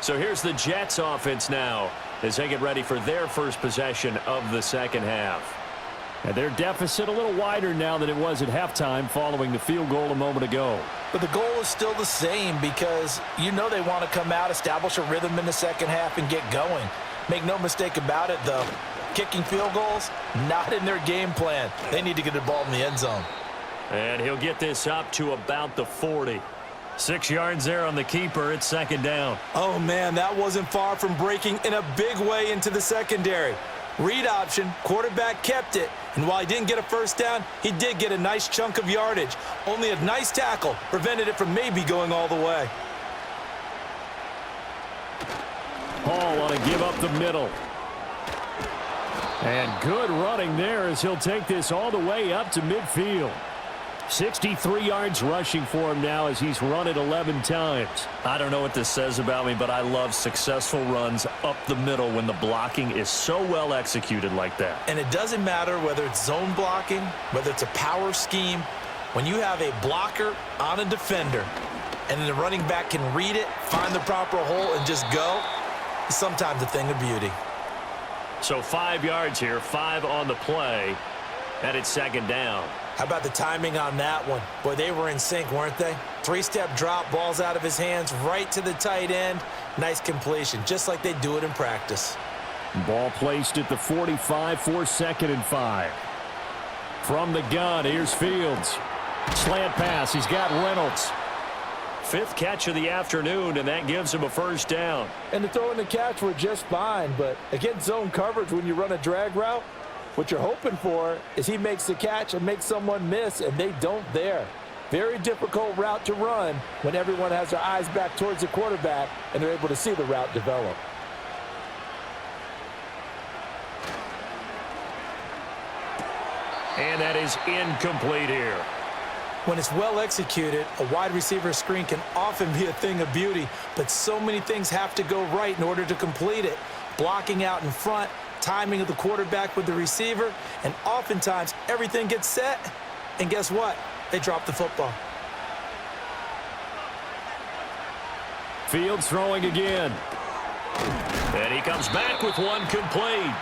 So here's the Jets offense now as they get ready for their first possession of the second half. And their deficit a little wider now than it was at halftime following the field goal a moment ago. But the goal is still the same because you know they want to come out, establish a rhythm in the second half, and get going. Make no mistake about it, though. Kicking field goals, not in their game plan. They need to get the ball in the end zone. And he'll get this up to about the 40. 6 yards there on the keeper. It's second down. Oh, man, that wasn't far from breaking in a big way into the secondary. Read option, quarterback kept it. And while he didn't get a first down, he did get a nice chunk of yardage. Only a nice tackle prevented it from maybe going all the way. Hall on a give up the middle. And good running there as he'll take this all the way up to midfield. 63 yards rushing for him now as he's run it 11 times. I don't know what this says about me, but I love successful runs up the middle when the blocking is so well executed like that. And it doesn't matter whether it's zone blocking, whether it's a power scheme. When you have a blocker on a defender and then the running back can read it, find the proper hole, and just go, it's sometimes a thing of beauty. So 5 yards here, 5 on the play, and it's second down. How about the timing on that one? Boy, they were in sync, weren't they? 3-step drop, ball's out of his hands, right to the tight end. Nice completion, just like they do it in practice. Ball placed at the 45 for second and 5. From the gun, here's Fields. Slant pass, he's got Reynolds. 5th catch of the afternoon, and that gives him a first down. And the throw and the catch were just fine, but against zone coverage when you run a drag route, what you're hoping for is he makes the catch and makes someone miss, and they don't there. Very difficult route to run when everyone has their eyes back towards the quarterback and they're able to see the route develop. And that is incomplete here. When it's well executed, a wide receiver screen can often be a thing of beauty, but so many things have to go right in order to complete it. Blocking out in front, timing of the quarterback with the receiver, and oftentimes everything gets set, and guess what? They drop the football. Fields throwing again. And he comes back with one complete.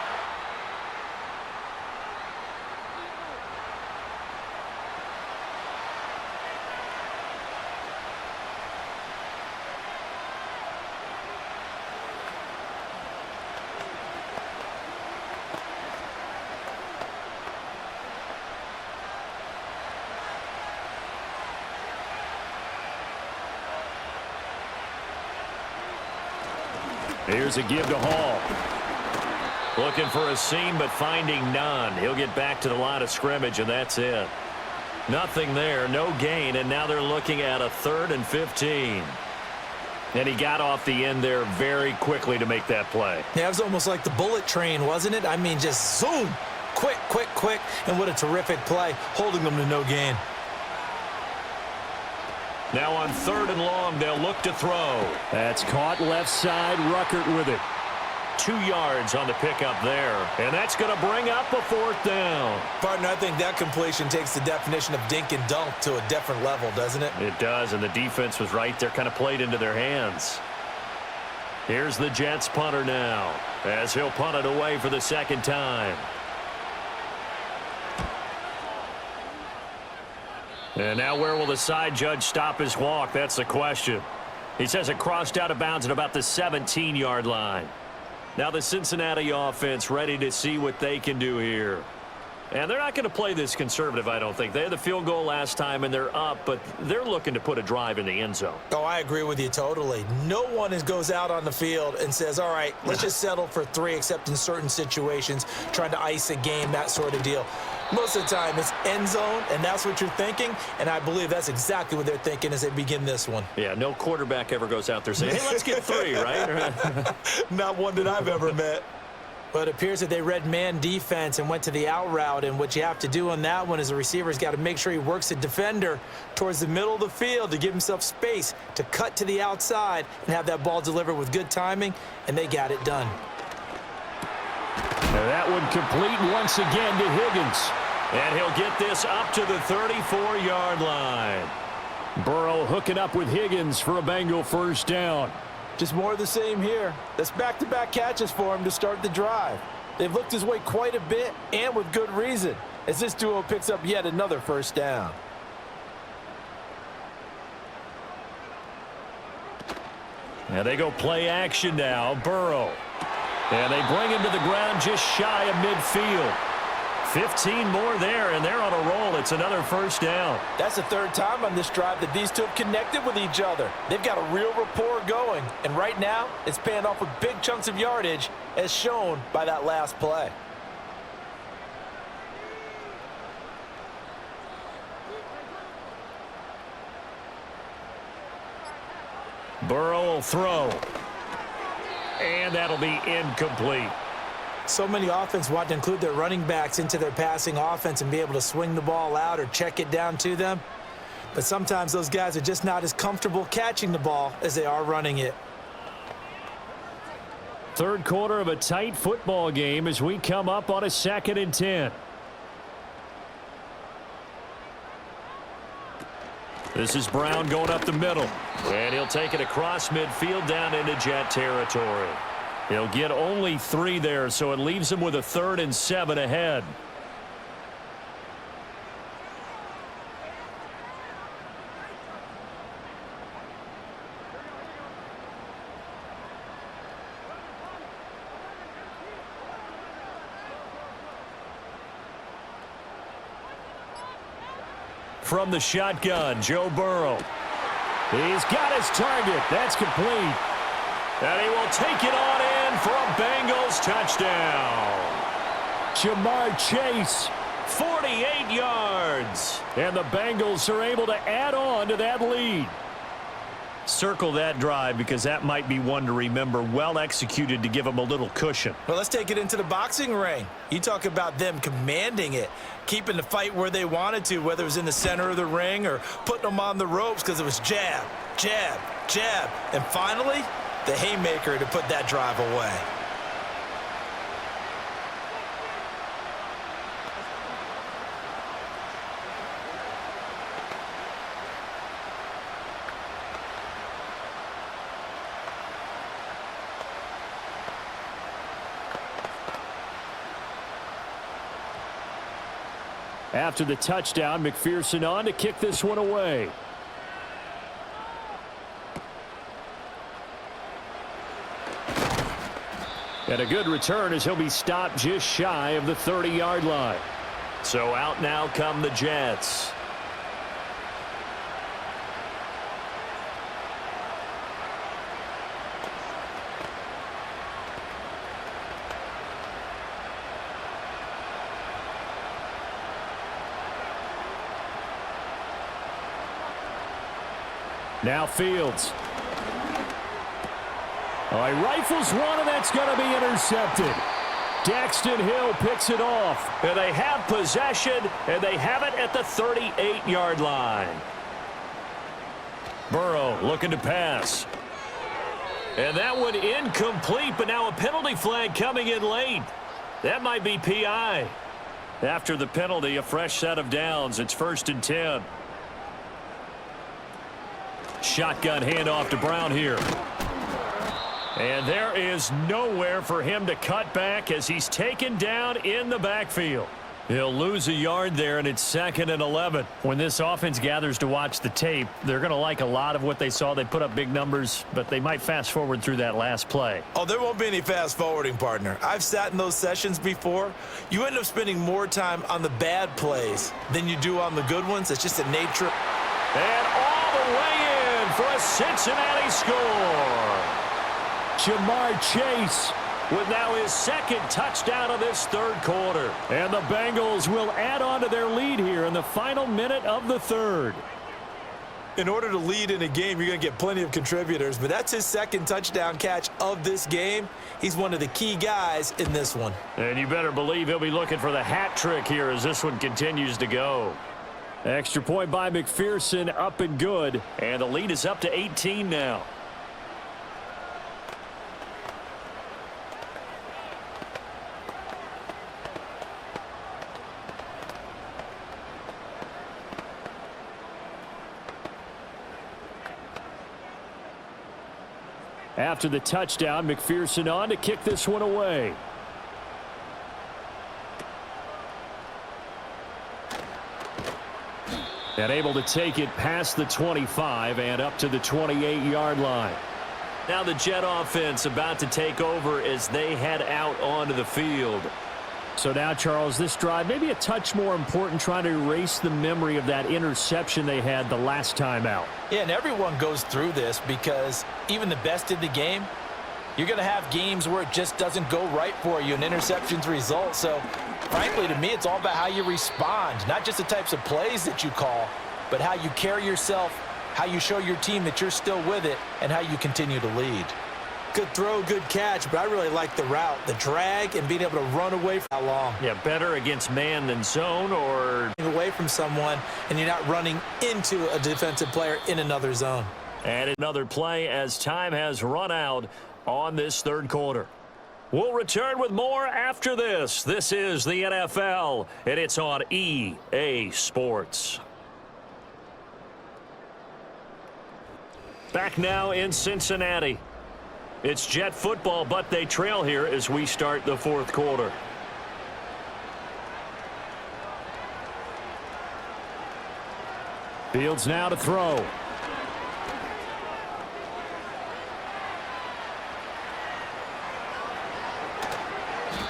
Here's a give to Hall. Looking for a seam, but finding none. He'll get back to the line of scrimmage, and that's it. Nothing there, no gain, and now they're looking at a 3rd and 15. And he got off the end there very quickly to make that play. Yeah, it was almost like the bullet train, wasn't it? I mean, just zoom, quick, quick, quick, and what a terrific play, holding them to no gain. Now on 3rd and long, they'll look to throw. That's caught left side, Ruckert with it. 2 yards on the pickup there, and that's going to bring up a 4th down. Partner, I think that completion takes the definition of dink and dunk to a different level, doesn't it? It does, and the defense was right there, kind of played into their hands. Here's the Jets punter now, as he'll punt it away for the second time. And now where will the side judge stop his walk? That's the question. He says it crossed out of bounds at about the 17-yard line. Now the Cincinnati offense ready to see what they can do here. And they're not going to play this conservative, I don't think. They had the field goal last time, and they're up, but they're looking to put a drive in the end zone. Oh, I agree with you totally. No one goes out on the field and says, all right, let's just settle for 3, except in certain situations, trying to ice a game, that sort of deal. Most of the time, it's end zone, and that's what you're thinking, and I believe that's exactly what they're thinking as they begin this one. Yeah, no quarterback ever goes out there saying, hey, let's get 3, right? Not one that I've ever met. But it appears that they read man defense and went to the out route, and what you have to do on that one is the receiver's got to make sure he works the defender towards the middle of the field to give himself space to cut to the outside and have that ball delivered with good timing, and they got it done. And that one complete once again to Higgins. And he'll get this up to the 34-yard line. Burrow hooking up with Higgins for a Bengal first down. Just more of the same here. That's back-to-back catches for him to start the drive. They've looked his way quite a bit, and with good reason, as this duo picks up yet another first down. Now they go play action now. Burrow. And they bring him to the ground just shy of midfield. 15 more there, and they're on a roll. It's another first down. That's the third time on this drive that these two have connected with each other. They've got a real rapport going, and right now it's paying off with big chunks of yardage, as shown by that last play. Burrow will throw. And that'll be incomplete. So many offenses want to include their running backs into their passing offense and be able to swing the ball out or check it down to them. But sometimes those guys are just not as comfortable catching the ball as they are running it. Third quarter of a tight football game as we come up on a 2nd and 10. This is Brown going up the middle. And he'll take it across midfield down into Jet territory. He'll get only 3 there, so it leaves him with a 3rd and 7 ahead. From the shotgun, Joe Burrow. He's got his target. That's complete. And he will take it on in for a Bengals touchdown. Jamar Chase, 48 yards. And the Bengals are able to add on to that lead. Circle that drive because that might be one to remember. Well executed to give them a little cushion. Well, let's take it into the boxing ring. You talk about them commanding it, keeping the fight where they wanted to, whether it was in the center of the ring or putting them on the ropes because it was jab, jab, jab. And finally, the haymaker to put that drive away. After the touchdown, McPherson on to kick this one away. And a good return as he'll be stopped just shy of the 30-yard line. So out now come the Jets. Now Fields. Oh, he rifles one, and that's going to be intercepted. Daxton Hill picks it off. And they have possession, and they have it at the 38-yard line. Burrow looking to pass. And that one incomplete, but now a penalty flag coming in late. That might be PI. After the penalty, a fresh set of downs. It's 1st and 10. Shotgun handoff to Brown here. And there is nowhere for him to cut back as he's taken down in the backfield. He'll lose a yard there, and it's 2nd and 11. When this offense gathers to watch the tape, they're going to like a lot of what they saw. They put up big numbers, but they might fast forward through that last play. Oh, there won't be any fast forwarding, partner. I've sat in those sessions before. You end up spending more time on the bad plays than you do on the good ones. It's just the nature. And all the way in for a Cincinnati score. Jamar Chase with now his 2nd touchdown of this 3rd quarter. And the Bengals will add on to their lead here in the final minute of the 3rd. In order to lead in a game, you're going to get plenty of contributors, but that's his 2nd touchdown catch of this game. He's one of the key guys in this one. And you better believe he'll be looking for the hat trick here as this one continues to go. Extra point by McPherson, up and good. And the lead is up to 18 now. After the touchdown, McPherson on to kick this one away. And able to take it past the 25 and up to the 28-yard line. Now the Jet offense about to take over as they head out onto the field. So now, Charles, this drive maybe a touch more important, trying to erase the memory of that interception they had the last time out. Yeah, and everyone goes through this because even the best in the game, you're going to have games where it just doesn't go right for you and interceptions result. So, frankly, to me, it's all about how you respond, not just the types of plays that you call, but how you carry yourself, how you show your team that you're still with it, and how you continue to lead. Good throw, good catch, but I really like the route, the drag, and being able to run away for how long. Yeah, better against man than zone, or Away from someone, and you're not running into a defensive player in another zone. and another play as time has run out on this third quarter. We'll return with more after this. This is the NFL, and it's on EA Sports. Back now in Cincinnati. It's Jet football, but they trail here as we start the fourth quarter. Fields now to throw.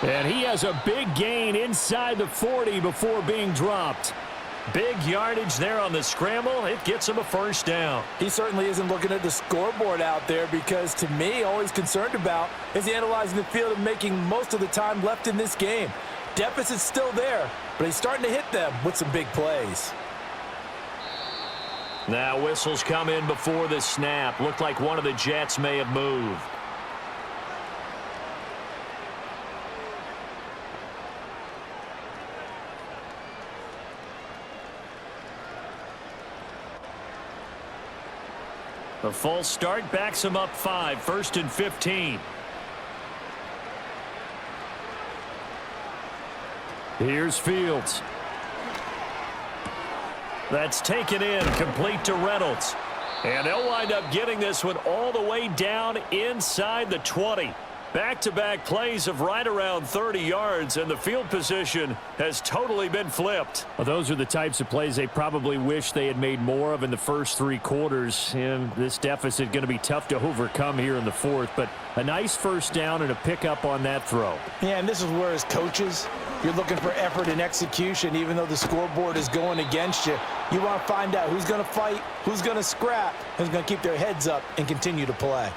And he has a big gain inside the 40 before being dropped. Big yardage there on the scramble. It gets him a first down. He certainly isn't looking at the scoreboard out there because, to me, all he's concerned about is analyzing the field and making most of the time left in this game. Deficit's still there, but he's starting to hit them with some big plays. Now whistles come in before the snap. Looked like one of the Jets may have moved. A false start backs him up 5, 1st and 15. Here's Fields. That's taken in, complete to Reynolds. And they'll wind up getting this one all the way down inside the 20. Back-to-back plays of right around 30 yards, and the field position has totally been flipped. Well, those are the types of plays they probably wish they had made more of in the first three quarters. And this deficit going to be tough to overcome here in the fourth. But a nice first down and a pickup on that throw. Yeah, and this is where, as coaches, you're looking for effort and execution. Even though the scoreboard is going against you, you want to find out who's going to fight, who's going to scrap, who's going to keep their heads up and continue to play.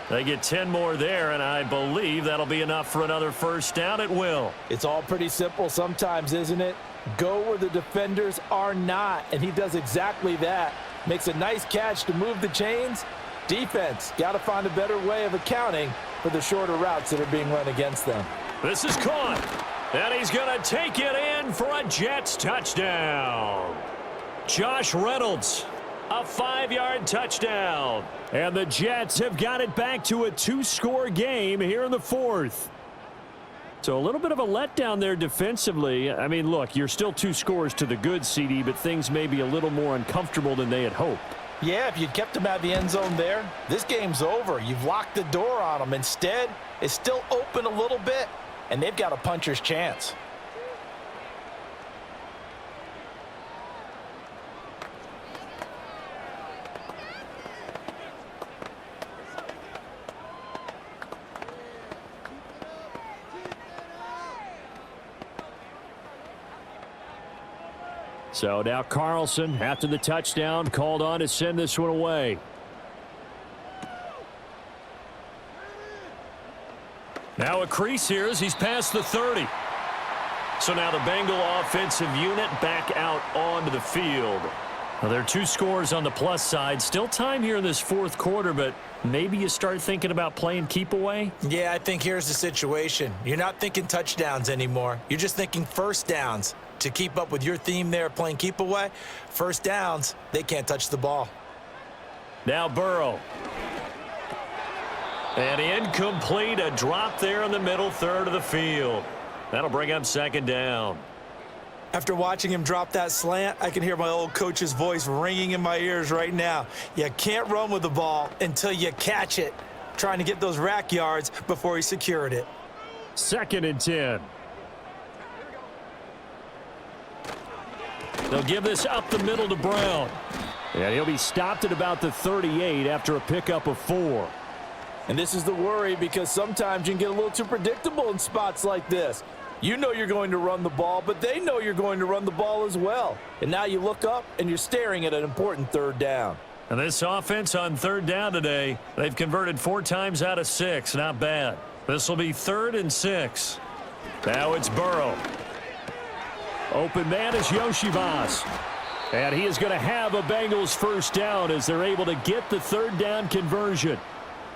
They get 10 more there, and I believe that'll be enough for another first down. It will. It's all pretty simple sometimes, isn't it? Go where the defenders are not, and he does exactly that. Makes a nice catch to move the chains. Defense got to find a better way of accounting for the shorter routes that are being run against them. This is caught, and he's going to take it in for a Jets touchdown. Josh Reynolds, a 5-yard touchdown. And the Jets have got it back to a 2-score game here in the fourth. So a little bit of a letdown there defensively. I mean, look, you're still 2 scores to the good, CD, but things may be a little more uncomfortable than they had hoped. Yeah, if you'd kept him out of the end zone there, this game's over. You've locked the door on him. Instead, it's still open a little bit, and they've got a puncher's chance. So now Carlson, after the touchdown, called on to send this one away. Now a crease here as he's past the 30. So now the Bengal offensive unit back out onto the field. Well, there are 2 scores on the plus side. Still time here in this fourth quarter, but maybe you start thinking about playing keep away? Yeah, I think here's the situation. You're not thinking touchdowns anymore. You're just thinking first downs. To keep up with your theme there, playing keep away, first downs, they can't touch the ball. Now Burrow. And incomplete, a drop there in the middle third of the field. That'll bring up second down. After watching him drop that slant, I can hear my old coach's voice ringing in my ears right now. You can't run with the ball until you catch it. Trying to get those rack yards before he secured it. 2nd and 10. They'll give this up the middle to Brown. And he'll be stopped at about the 38 after a pickup of 4. And this is the worry because sometimes you can get a little too predictable in spots like this. You know you're going to run the ball, but they know you're going to run the ball as well. And now you look up and you're staring at an important third down. And this offense on third down today, they've converted 4 times out of 6. Not bad. This will be 3rd and 6. Now it's Burrow. Open man is Yoshivas. And he is going to have a Bengals first down as they're able to get the third down conversion.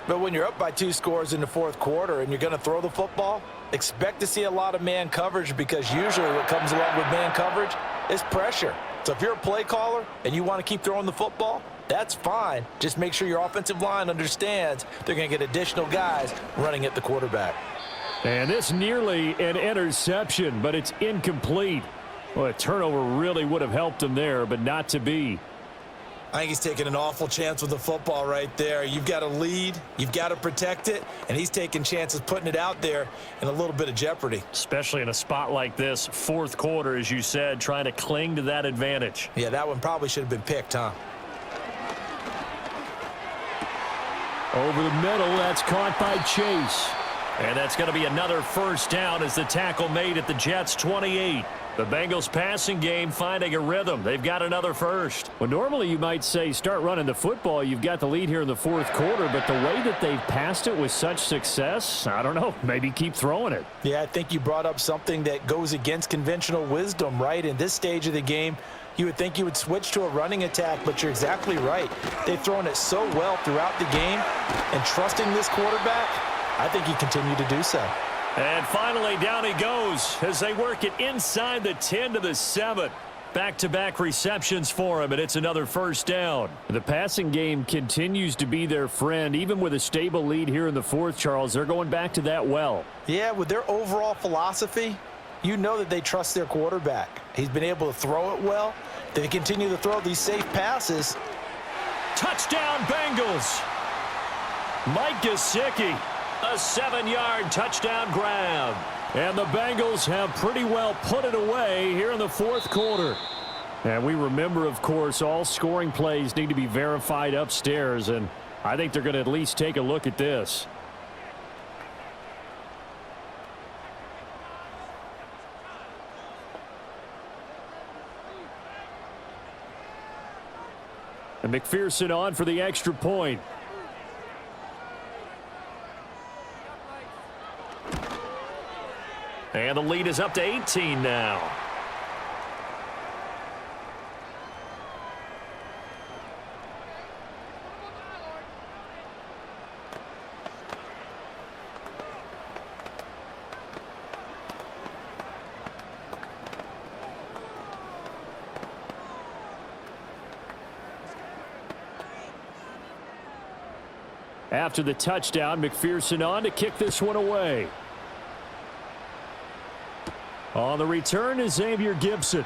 But when you're up by 2 scores in the 4th quarter and you're going to throw the football, expect to see a lot of man coverage because usually what comes along with man coverage is pressure. So if you're a play caller and you want to keep throwing the football, that's fine. Just make sure your offensive line understands they're going to get additional guys running at the quarterback. And this nearly an interception, but it's incomplete. Well, a turnover really would have helped him there, but not to be. I think he's taking an awful chance with the football right there. You've got to lead, you've got to protect it, and he's taking chances putting it out there in a little bit of jeopardy. Especially in a spot like this, 4th quarter, as you said, trying to cling to that advantage. Yeah, that one probably should have been picked, huh? Over the middle, that's caught by Chase. And that's going to be another first down as the tackle made at the Jets' 28. The Bengals passing game finding a rhythm. They've got another first. Well, normally you might say start running the football. You've got the lead here in the 4th quarter, but the way that they've passed it with such success, I don't know, maybe keep throwing it. Yeah, I think you brought up something that goes against conventional wisdom, right? In this stage of the game, you would think you would switch to a running attack, but you're exactly right. They've thrown it so well throughout the game, and trusting this quarterback, I think he continued to do so. And finally, down he goes as they work it inside the 10 to the 7. Back-to-back receptions for him, and it's another first down. The passing game continues to be their friend. Even with a stable lead here in the 4th, Charles, they're going back to that well. Yeah, with their overall philosophy, you know that they trust their quarterback. He's been able to throw it well. They continue to throw these safe passes. Touchdown, Bengals! Mike Gesicki. A 7-yard touchdown grab. And the Bengals have pretty well put it away here in the 4th quarter. And we remember, of course, all scoring plays need to be verified upstairs, and I think they're going to at least take a look at this. And McPherson on for the extra point. And the lead is up to 18 now. After the touchdown, McPherson on to kick this one away. On the return is Xavier Gibson.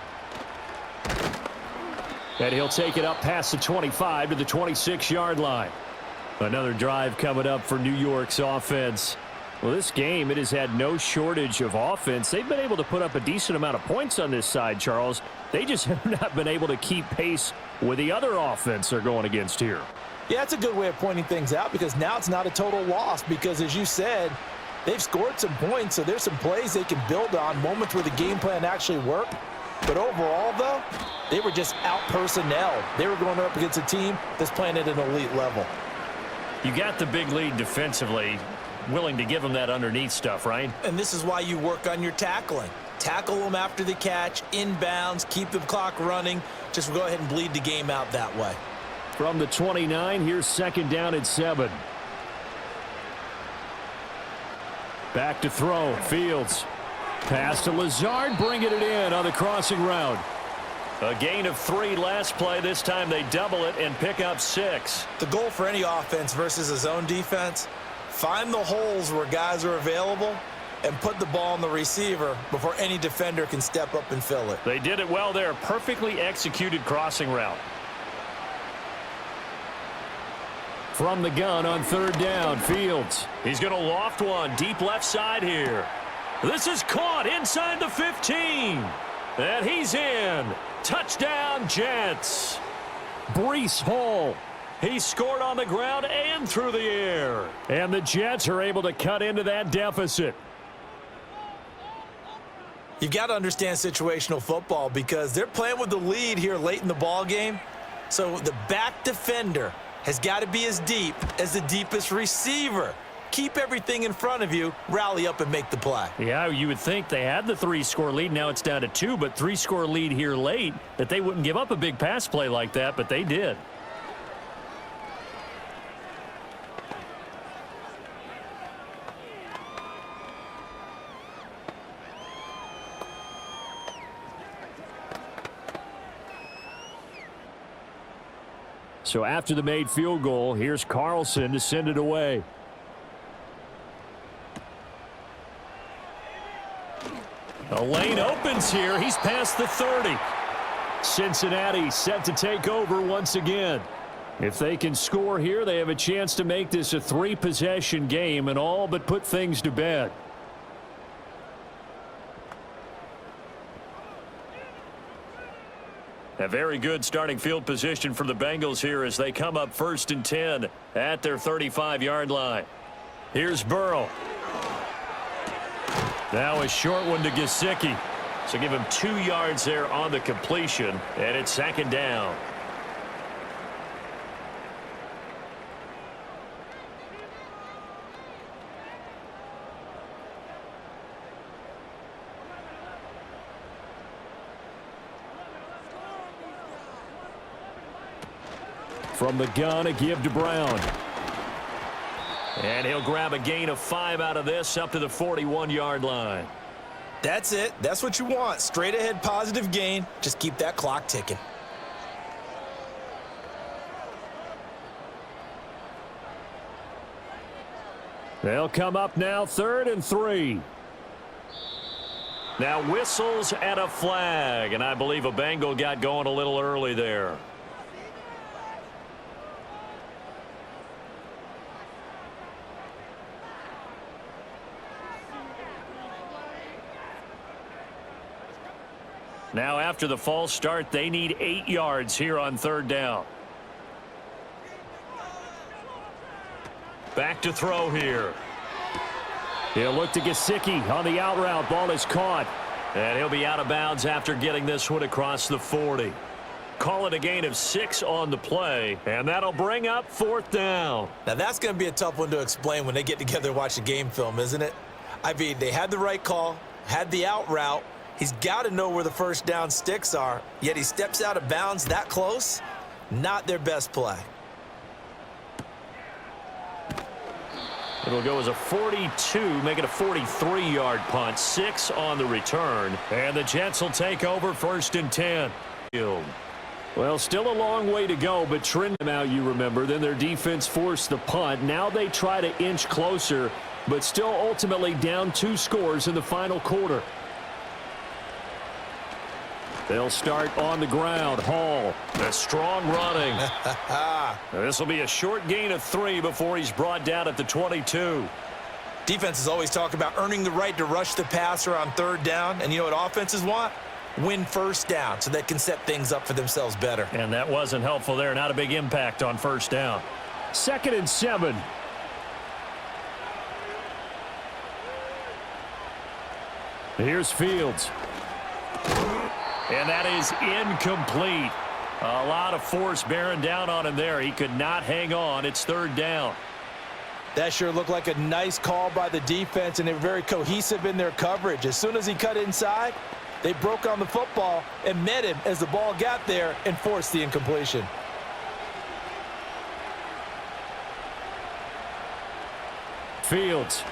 And he'll take it up past the 25 to the 26-yard line. Another drive coming up for New York's offense. Well, this game, it has had no shortage of offense. They've been able to put up a decent amount of points on this side, Charles. They just have not been able to keep pace with the other offense they're going against here. Yeah, that's a good way of pointing things out because now it's not a total loss because, as you said, they've scored some points, so there's some plays they can build on, moments where the game plan actually worked. But overall, though, they were just out-personnel. They were going up against a team that's playing at an elite level. You got the big lead defensively, willing to give them that underneath stuff, right? And this is why you work on your tackling. Tackle them after the catch, inbounds, keep the clock running. Just go ahead and bleed the game out that way. From the 29, here's 2nd down and 7. Back to throw. Fields. Pass to Lazard, bringing it in on the crossing route. A gain of 3 last play. This time they double it and pick up 6. The goal for any offense versus a zone defense, find the holes where guys are available and put the ball on the receiver before any defender can step up and fill it. They did it well there. Perfectly executed crossing route. From the gun on 3rd down, Fields. He's going to loft one deep left side here. This is caught inside the 15. And he's in. Touchdown, Jets. Breece Hall. He scored on the ground and through the air. And the Jets are able to cut into that deficit. You've got to understand situational football because they're playing with the lead here late in the ball game. So the back defender has got to be as deep as the deepest receiver. Keep everything in front of you, rally up and make the play. Yeah, you would think they had the 3-score lead. Now it's down to 2, but 3-score lead here late, that they wouldn't give up a big pass play like that, but they did. So after the made field goal, here's Carlson to send it away. The lane opens here. He's past the 30. Cincinnati set to take over once again. If they can score here, they have a chance to make this a 3-possession game and all but put things to bed. A very good starting field position for the Bengals here as they come up 1st and 10 at their 35-yard line. Here's Burrow. Now a short one to Gesicki. So give him 2 yards there on the completion, and it's 2nd down. From the gun, a give to Brown. And he'll grab a gain of 5 out of this up to the 41-yard line. That's it. That's what you want. Straight ahead positive gain. Just keep that clock ticking. They'll come up now 3rd and 3. Now whistles and a flag, and I believe a Bengal got going a little early there. Now after the false start, they need 8 yards here on 3rd down. Back to throw here. He'll look to Gesicki on the out route. Ball is caught. And he'll be out of bounds after getting this one across the 40. Call it a gain of 6 on the play, and that'll bring up 4th down. Now that's going to be a tough one to explain when they get together and watch the game film, isn't it? I mean, they had the right call, had the out route. He's got to know where the 1st down sticks are, yet he steps out of bounds that close. Not their best play. It'll go as a 42, make it a 43-yard punt, 6 on the return. And the Jets will take over 1st and 10. Well, still a long way to go, but trend them out, you remember. Then their defense forced the punt. Now they try to inch closer, but still ultimately down 2 scores in the final quarter. They'll start on the ground. Hall. The strong running. This will be a short gain of 3 before he's brought down at the 22. Defenses always talk about earning the right to rush the passer on 3rd down. And you know what offenses want? Win 1st down so they can set things up for themselves better. And that wasn't helpful there. Not a big impact on 1st down. 2nd and 7. Here's Fields. And that is incomplete. A lot of force bearing down on him there. He could not hang on. It's 3rd down. That sure looked like a nice call by the defense, and they were very cohesive in their coverage. As soon as he cut inside, they broke on the football and met him as the ball got there and forced the incompletion. Fields.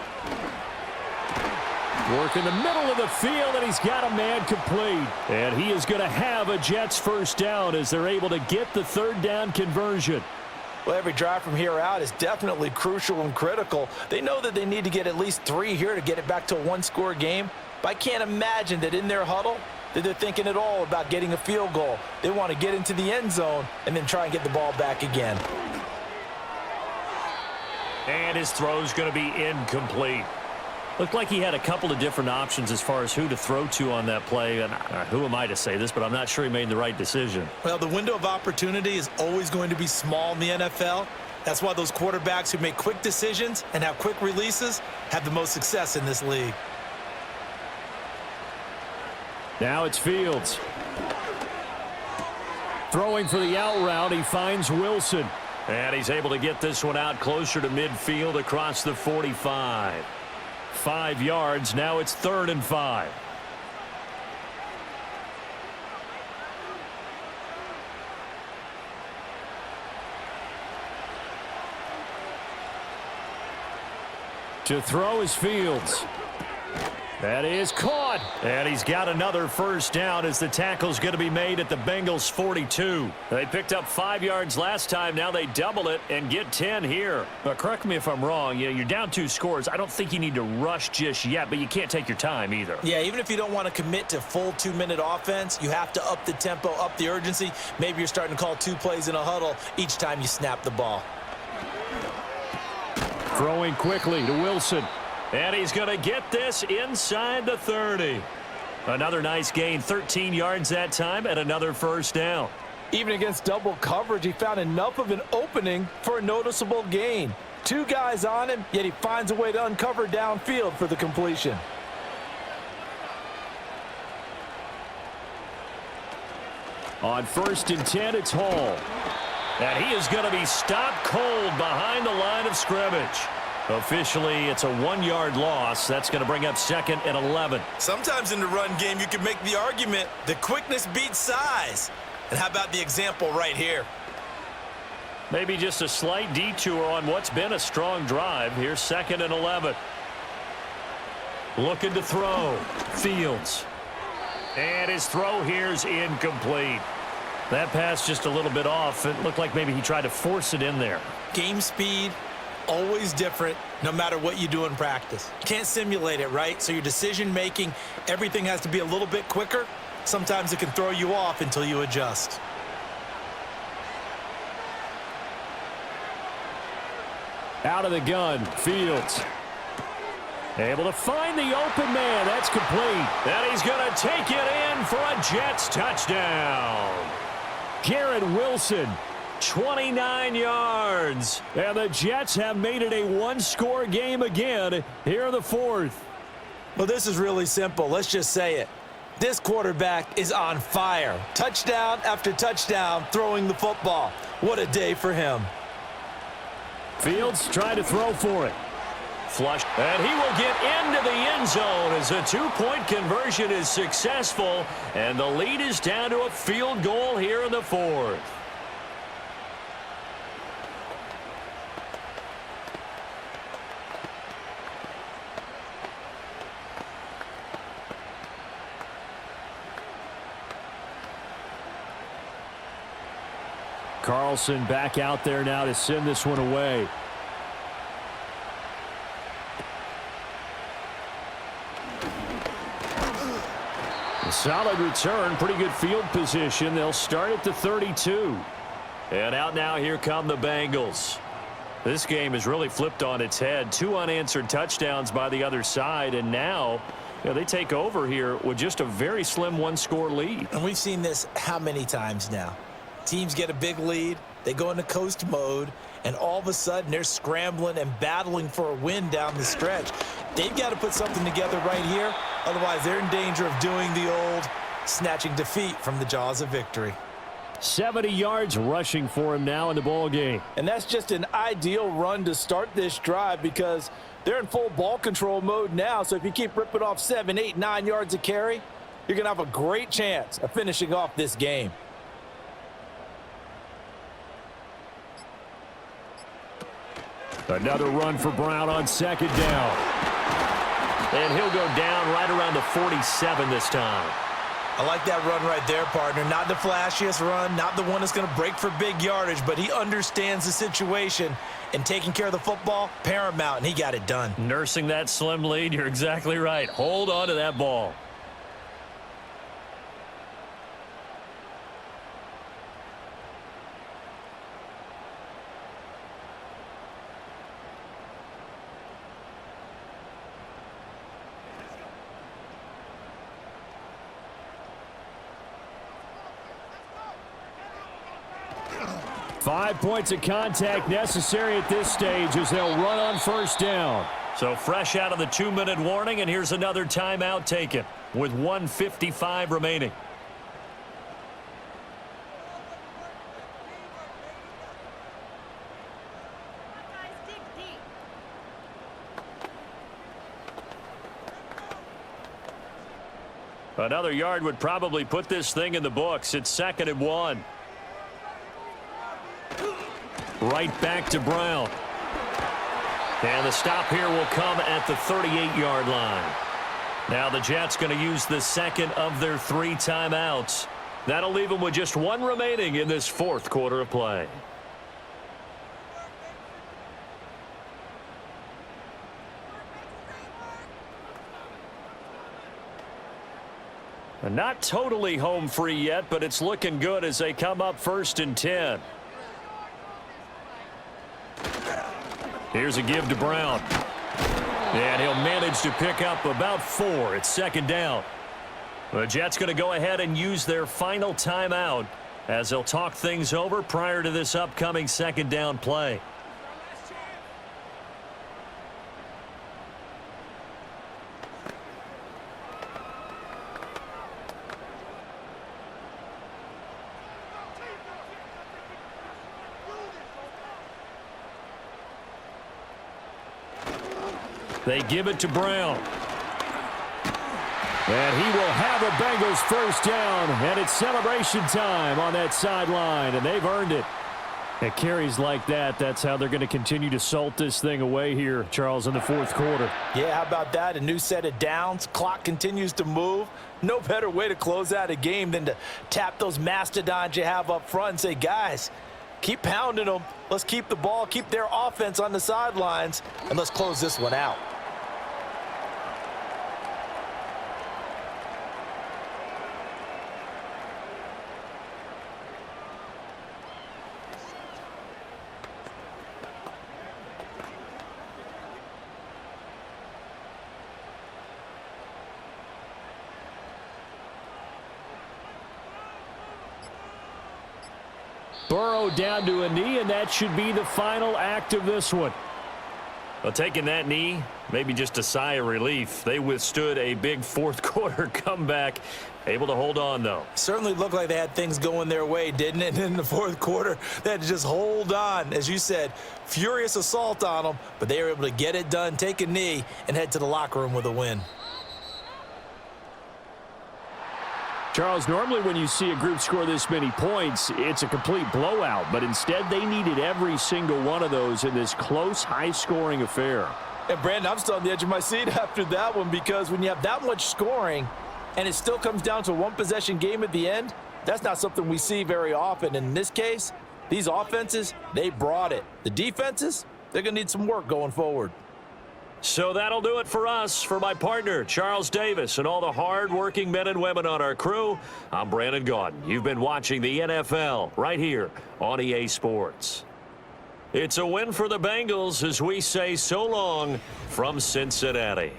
Work in the middle of the field, and he's got a man complete. And he is going to have a Jets 1st down as they're able to get the 3rd down conversion. Well, every drive from here out is definitely crucial and critical. They know that they need to get at least 3 here to get it back to a 1-score game. But I can't imagine that in their huddle that they're thinking at all about getting a field goal. They want to get into the end zone and then try and get the ball back again. And his throw's going to be incomplete. Looked like he had a couple of different options as far as who to throw to on that play. And who am I to say this, but I'm not sure he made the right decision. Well, the window of opportunity is always going to be small in the NFL. That's why those quarterbacks who make quick decisions and have quick releases have the most success in this league. Now it's Fields. Throwing for the out route, he finds Wilson. And he's able to get this one out closer to midfield across the 45. 5 yards, now it's 3rd and 5. To throw is Fields. That is caught. And he's got another first down as the tackle's going to be made at the Bengals 42. They picked up 5 yards last time. Now they double it and get 10 here. But correct me if I'm wrong. You're down 2 scores. I don't think you need to rush just yet, but you can't take your time either. Yeah, even if you don't want to commit to full 2-minute offense, you have to up the tempo, up the urgency. Maybe you're starting to call 2 plays in a huddle each time you snap the ball. Throwing quickly to Wilson. And he's going to get this inside the 30. Another nice gain, 13 yards that time, and another first down. Even against double coverage, he found enough of an opening for a noticeable gain. 2 guys on him, yet he finds a way to uncover downfield for the completion. On 1st and 10, it's Hall. And he is going to be stopped cold behind the line of scrimmage. Officially, it's a 1-yard loss. That's going to bring up 2nd and 11. Sometimes in the run game, you can make the argument that quickness beats size. And how about the example right here? Maybe just a slight detour on what's been a strong drive. Here's 2nd and 11. Looking to throw. Fields. And his throw here's incomplete. That pass just a little bit off. It looked like maybe he tried to force it in there. Game speed, always different, no matter what you do in practice. You can't simulate it, right? So your decision-making, everything has to be a little bit quicker. Sometimes it can throw you off until you adjust. Out of the gun, Fields. Able to find the open man. That's complete. And he's going to take it in for a Jets touchdown. Garrett Wilson, 29 yards. And the Jets have made it a 1-score game again here in the 4th. Well, this is really simple. Let's just say it. This quarterback is on fire. Touchdown after touchdown throwing the football. What a day for him. Fields trying to throw for it. Flush. And he will get into the end zone as a 2-point conversion is successful. And the lead is down to a field goal here in the 4th. Carlson back out there now to send this one away. A solid return, pretty good field position. They'll start at the 32. And out now, here come the Bengals. This game has really flipped on its head. 2 unanswered touchdowns by the other side, and now they take over here with just a very slim 1-score lead. And we've seen this how many times now? Teams get a big lead, they go into coast mode, and all of a sudden they're scrambling and battling for a win down the stretch. They've got to put something together right here, otherwise they're in danger of doing the old snatching defeat from the jaws of victory. 70 yards rushing for him now in the ball game. And that's just an ideal run to start this drive because they're in full ball control mode now. So if you keep ripping off 7, 8, 9 yards a carry, you're going to have a great chance of finishing off this game. Another run for Brown on 2nd down. And he'll go down right around the 47 this time. I like that run right there, partner. Not the flashiest run, not the one that's going to break for big yardage, but he understands the situation, and taking care of the football, paramount, and he got it done. Nursing that slim lead, you're exactly right. Hold on to that ball. 5 points of contact necessary at this stage as they'll run on first down. So fresh out of the 2-minute warning, and here's another timeout taken with 1:55 remaining. Another yard would probably put this thing in the books. It's 2nd and 1. Right back to Brown. And the stop here will come at the 38-yard line. Now the Jets going to use the second of their 3 timeouts. That'll leave them with just 1 remaining in this 4th quarter of play. Not totally home free yet, but it's looking good as they come up 1st and 10. Here's a give to Brown. And he'll manage to pick up about 4. It's 2nd down. The Jets going to go ahead and use their final timeout as they'll talk things over prior to this upcoming 2nd down play. They give it to Brown. And he will have a Bengals first down, and it's celebration time on that sideline, and they've earned it. At carries like that, that's how they're going to continue to salt this thing away here, Charles, in the 4th quarter. Yeah, how about that? A new set of downs. Clock continues to move. No better way to close out a game than to tap those mastodons you have up front and say, guys, keep pounding them. Let's keep the ball, keep their offense on the sidelines, and let's close this one out. Burrow down to a knee, and that should be the final act of this one. Well, taking that knee, maybe just a sigh of relief. They withstood a big 4th quarter comeback. Able to hold on, though. Certainly looked like they had things going their way, didn't it? And in the 4th quarter, they had to just hold on. As you said, furious assault on them, but they were able to get it done, take a knee, and head to the locker room with a win. Charles, normally when you see a group score this many points, it's a complete blowout, but instead they needed every single one of those in this close, high-scoring affair. And, Brandon, I'm still on the edge of my seat after that one because when you have that much scoring and it still comes down to a one-possession game at the end, that's not something we see very often. And in this case, these offenses, they brought it. The defenses, they're going to need some work going forward. So that'll do it for us. For my partner, Charles Davis, and all the hard-working men and women on our crew, I'm Brandon Gaudin. You've been watching the NFL right here on EA Sports. It's a win for the Bengals as we say so long from Cincinnati.